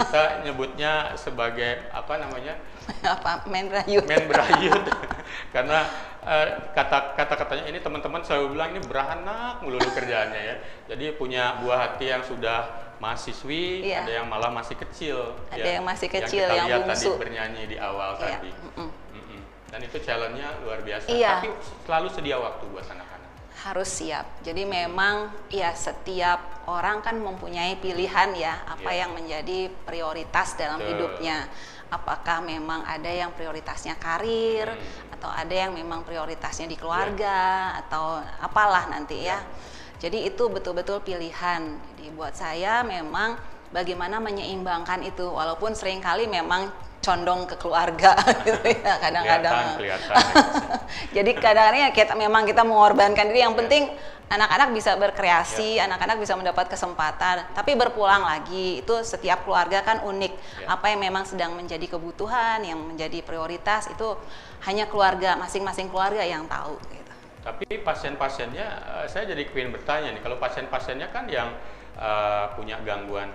Kita nyebutnya sebagai main berayut. Karena kata-katanya ini teman-teman selalu bilang ini beranak melulu kerjaannya ya. Jadi punya buah hati yang sudah mahasiswi, ada yang malah masih kecil. Ada yang masih kecil, yang kita lihat bungsu. Tadi bernyanyi di awal tadi. Dan itu challenge-nya luar biasa. Iya. Tapi selalu sedia waktu buat anak-anak. Harus siap. Jadi memang ya setiap orang kan mempunyai pilihan ya apa yang menjadi prioritas dalam hidupnya. Apakah memang ada yang prioritasnya karir, atau ada yang memang prioritasnya di keluarga, atau apalah nanti ya. Jadi itu betul-betul pilihan. Jadi buat saya memang bagaimana menyeimbangkan itu, walaupun seringkali memang condong ke keluarga gitu ya kadang-kadang. Kelihatan. Jadi kadang-kadang memang kita mengorbankan diri. Yang penting anak-anak bisa berkreasi, anak-anak bisa mendapat kesempatan. Tapi berpulang lagi, itu setiap keluarga kan unik. Apa yang memang sedang menjadi kebutuhan, yang menjadi prioritas itu hanya keluarga, masing-masing keluarga yang tahu. Gitu. Tapi pasien-pasiennya, saya jadi ingin bertanya nih, kalau pasien-pasiennya kan yang punya gangguan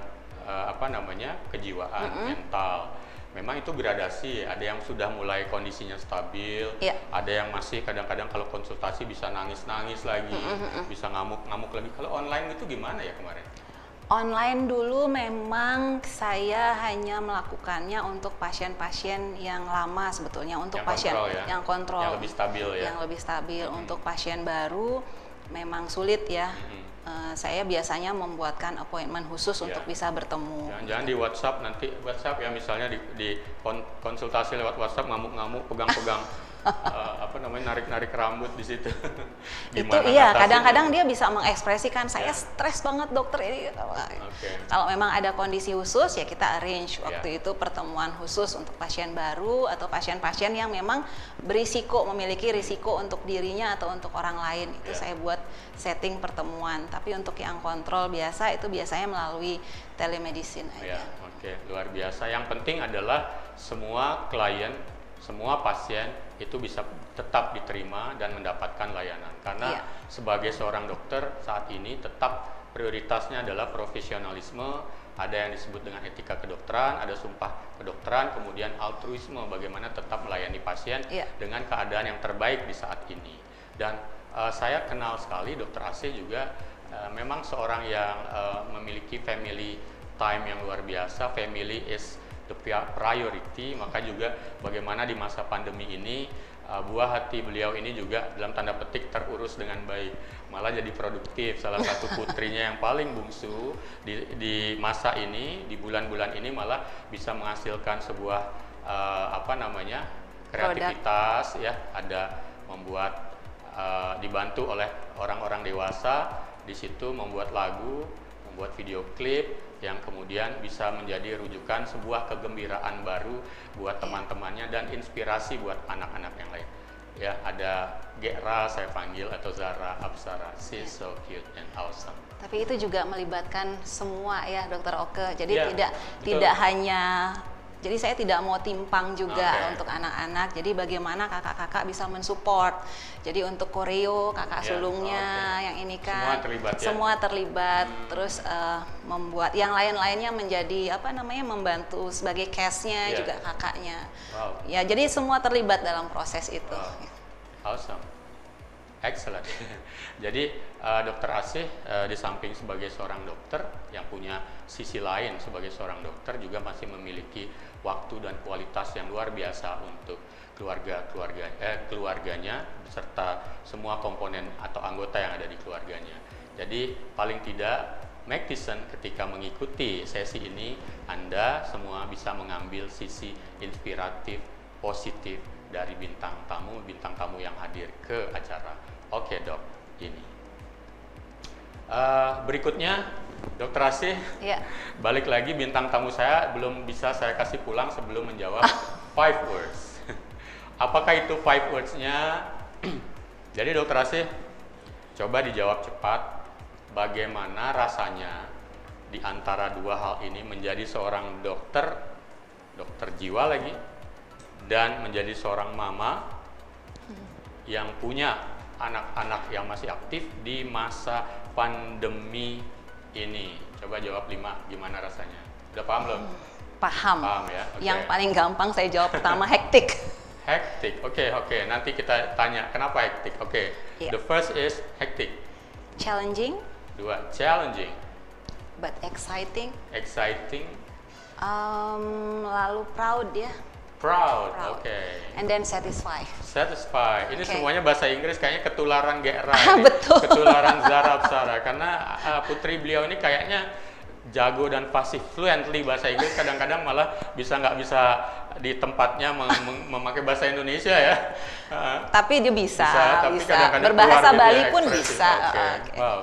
kejiwaan, mental, memang itu gradasi. Ada yang sudah mulai kondisinya stabil, ada yang masih kadang-kadang kalau konsultasi bisa nangis-nangis lagi, bisa ngamuk-ngamuk lagi. Kalau online itu gimana ya kemarin? Online dulu memang saya hanya melakukannya untuk pasien-pasien yang lama sebetulnya, untuk yang pasien kontrol, ya? yang kontrol, yang lebih stabil ya. Yang lebih stabil. Untuk pasien baru memang sulit ya. Saya biasanya membuatkan appointment khusus untuk bisa bertemu. Jangan di WhatsApp, nanti WhatsApp ya, misalnya di konsultasi lewat WhatsApp ngamuk-ngamuk, pegang-pegang narik-narik rambut di situ. Itu iya, kadang-kadang dia bisa mengekspresikan, saya stres banget dokter ini. Kalau memang ada kondisi khusus ya kita arrange waktu itu pertemuan khusus untuk pasien baru atau pasien-pasien yang memang memiliki risiko untuk dirinya atau untuk orang lain. Itu saya buat setting pertemuan. Tapi untuk yang kontrol biasa itu biasanya melalui telemedicine aja. Luar biasa. Yang penting adalah semua klien, semua pasien itu bisa tetap diterima dan mendapatkan layanan. Karena sebagai seorang dokter saat ini tetap prioritasnya adalah profesionalisme, ada yang disebut dengan etika kedokteran, ada sumpah kedokteran, kemudian altruisme, bagaimana tetap melayani pasien dengan keadaan yang terbaik di saat ini. Dan saya kenal sekali Dr. AC juga memang seorang yang memiliki family time yang luar biasa. Family is the priority, maka juga bagaimana di masa pandemi ini buah hati beliau ini juga dalam tanda petik terurus dengan baik, malah jadi produktif. Salah satu putrinya yang paling bungsu di masa ini, di bulan-bulan ini malah bisa menghasilkan sebuah kreativitas ya, ada membuat dibantu oleh orang-orang dewasa di situ, membuat lagu, membuat video klip yang kemudian bisa menjadi rujukan sebuah kegembiraan baru buat teman-temannya dan inspirasi buat anak-anak yang lain. Ya, ada Gera saya panggil atau Zara Apsara, she's so cute and awesome. Tapi itu juga melibatkan semua ya Dokter Oke. Jadi tidak hanya, jadi saya tidak mau timpang juga untuk anak-anak. Jadi bagaimana kakak-kakak bisa mensupport. Jadi untuk koreo, kakak sulungnya yang ini kan semua terlibat. Terus membuat yang lain-lainnya menjadi membantu sebagai cast-nya juga kakaknya. Ya, jadi semua terlibat dalam proses itu. Awesome. Excellent. Jadi Dr. Asih di samping sebagai seorang dokter yang punya sisi lain sebagai seorang dokter juga masih memiliki waktu dan kualitas yang luar biasa untuk keluarganya beserta semua komponen atau anggota yang ada di keluarganya. Jadi paling tidak Medicine ketika mengikuti sesi ini Anda semua bisa mengambil sisi inspiratif, positif dari bintang tamu yang hadir ke acara. Oke dok, ini berikutnya Dr. Asih, balik lagi bintang tamu saya belum bisa saya kasih pulang sebelum menjawab 5 words. Apakah itu 5 words-nya? Jadi Dr. Asih, coba dijawab cepat. Bagaimana rasanya di antara dua hal ini menjadi seorang dokter jiwa lagi, dan menjadi seorang mama yang punya anak-anak yang masih aktif di masa pandemi ini? Coba jawab 5, gimana rasanya? Udah paham belum? Paham ya? Okay. Yang paling gampang saya jawab pertama, hektik. Hektik, oke. Nanti kita tanya kenapa hektik. The first is hektik. Challenging. 2, challenging. But exciting. Exciting. Lalu proud ya. Proud. And then satisfied. Satisfied. Ini semuanya bahasa Inggris, kayaknya ketularan Gera. Betul. Ketularan Zara Apsara. Karena putri beliau ini kayaknya jago dan fasih, fluently bahasa Inggris. Kadang-kadang malah nggak bisa di tempatnya memakai bahasa Indonesia ya. Tapi dia bisa. Tapi kadang-kadang berbahasa Bali dia pun ekspresif. bisa. Wow.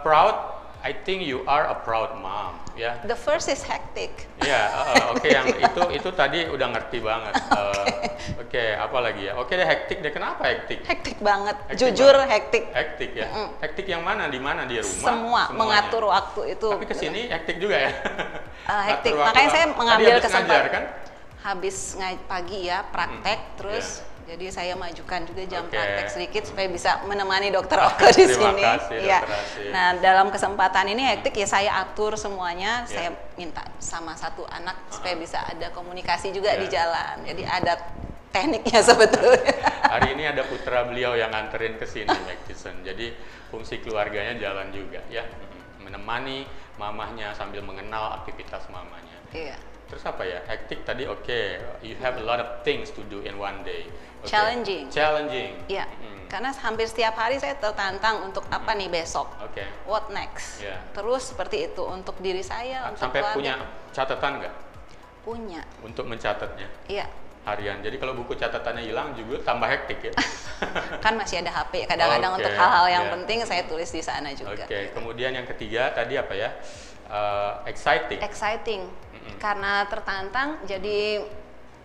Proud. I think you are a proud mom, ya. The first is hectic. Ya, yang itu tadi udah ngerti banget. Apa lagi ya? Deh, hektik deh. Kenapa hektik? Hektik banget. Jujur hektik. Hektik ya. Hektik yang mana? Di mana? Di rumah? Semuanya. Mengatur waktu itu. Tapi kesini hektik juga ya. Hektik. Makanya saya mengambil kesempatan. Kan? Habis pagi ya praktek, terus Jadi saya majukan juga jam Oke. praktek sedikit supaya bisa menemani Dokter Oke di Terima sini. kasih, Ya. Dokter Asih. Nah, dalam kesempatan ini hektik ya saya atur semuanya. Ya. Saya minta sama satu anak supaya bisa ada komunikasi juga Ya. di jalan. Jadi ada tekniknya sebetulnya. Hari ini ada putra beliau yang nganterin ke sini, Mactison. Jadi fungsi keluarganya jalan juga ya, menemani mamahnya sambil mengenal aktivitas mamanya. Iya. Terus apa ya? Hektik tadi oke. You have a lot of things to do in one day. Okay. Challenging. Challenging. Iya. Karena hampir setiap hari saya tertantang untuk apa nih besok. Oke. What next? Ya. Terus seperti itu untuk diri saya, untuk Sampai keluarga. punya catatan nggak Punya. untuk mencatatnya Iya. harian? Jadi kalau buku catatannya hilang juga tambah hektik ya. Kan masih ada HP kadang-kadang Oke, untuk hal-hal yang ya. penting saya tulis di sana juga. Oke. Kemudian yang ketiga tadi apa ya? Exciting. Exciting. Karena tertantang jadi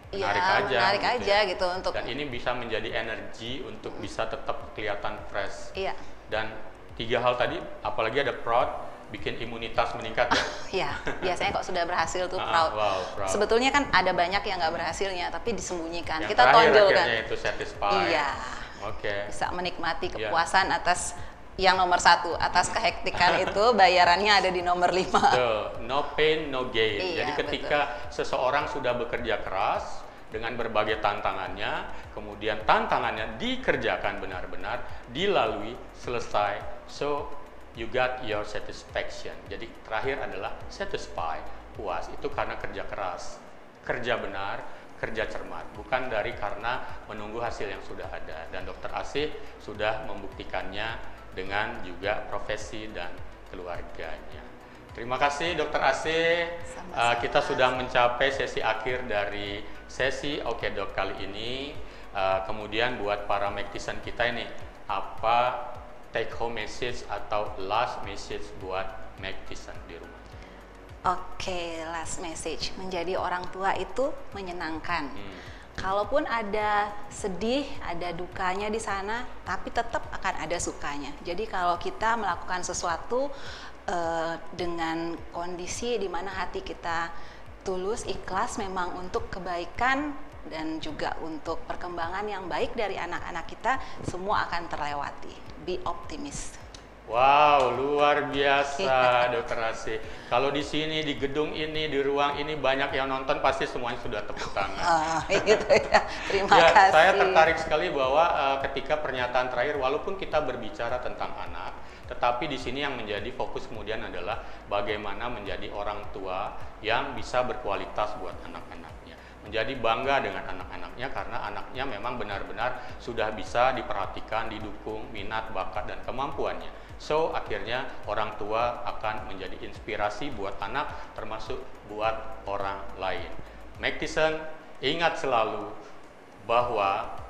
menarik gitu aja ya. gitu untuk Dan ini bisa menjadi energi untuk bisa tetap kelihatan fresh. iya. Dan 3 hal tadi, apalagi ada proud, bikin imunitas meningkat ya. Iya, biasanya kok sudah berhasil tuh Ah, proud. wow, proud. Sebetulnya kan ada banyak yang nggak berhasilnya tapi disembunyikan. Yang Kita terakhir tonjolkan. akhirnya itu satisfied. Iya. Oke. Bisa menikmati Iya. kepuasan atas yang nomor 1, atas kehektikan itu bayarannya ada di nomor 5. So, no pain, no gain. Iya, Jadi ketika seseorang sudah bekerja keras dengan berbagai tantangannya, kemudian tantangannya dikerjakan benar-benar, dilalui, selesai, so you got your satisfaction. Jadi terakhir adalah satisfied, puas. Itu karena kerja keras, kerja benar, kerja cermat, bukan dari karena menunggu hasil yang sudah ada. Dan Dokter Asih sudah membuktikannya dengan juga profesi dan keluarganya. Terima kasih Dokter Asih. Sama-sama. Kita sudah mencapai sesi akhir dari sesi Oke Dok kali ini. Kemudian buat para Mactison kita ini, apa take home message atau last message buat Mactison di rumah? Oke, last message. Menjadi orang tua itu menyenangkan. Kalaupun ada sedih, ada dukanya di sana, tapi tetap akan ada sukanya. Jadi kalau kita melakukan sesuatu dengan kondisi di mana hati kita tulus, ikhlas memang untuk kebaikan dan juga untuk perkembangan yang baik dari anak-anak kita, semua akan terlewati. Be optimist. Wow, luar biasa Dokter Asih. Kalau di sini, di gedung ini, di ruang ini banyak yang nonton, pasti semuanya sudah tepuk tangan. Gitu ya. Terima Ya, kasih. saya tertarik sekali bahwa ketika pernyataan terakhir, walaupun kita berbicara tentang anak, tetapi di sini yang menjadi fokus kemudian adalah bagaimana menjadi orang tua yang bisa berkualitas buat anak-anaknya. Menjadi bangga dengan anak-anaknya karena anaknya memang benar-benar sudah bisa diperhatikan, didukung, minat, bakat, dan kemampuannya. So, akhirnya orang tua akan menjadi inspirasi buat anak, termasuk buat orang lain. Mactison, ingat selalu bahwa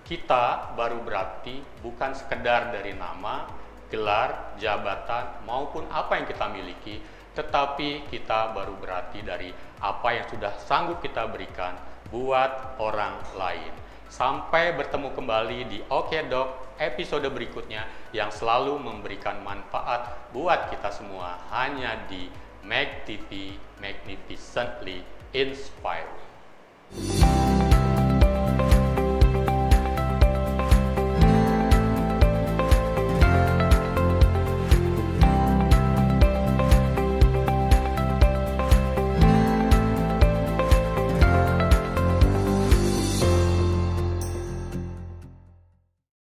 kita baru berarti bukan sekedar dari nama, gelar, jabatan, maupun apa yang kita miliki, tetapi kita baru berarti dari apa yang sudah sanggup kita berikan buat orang lain. Sampai bertemu kembali di Oke Dok episode berikutnya yang selalu memberikan manfaat buat kita semua hanya di Mac TV Magnificently Inspiring.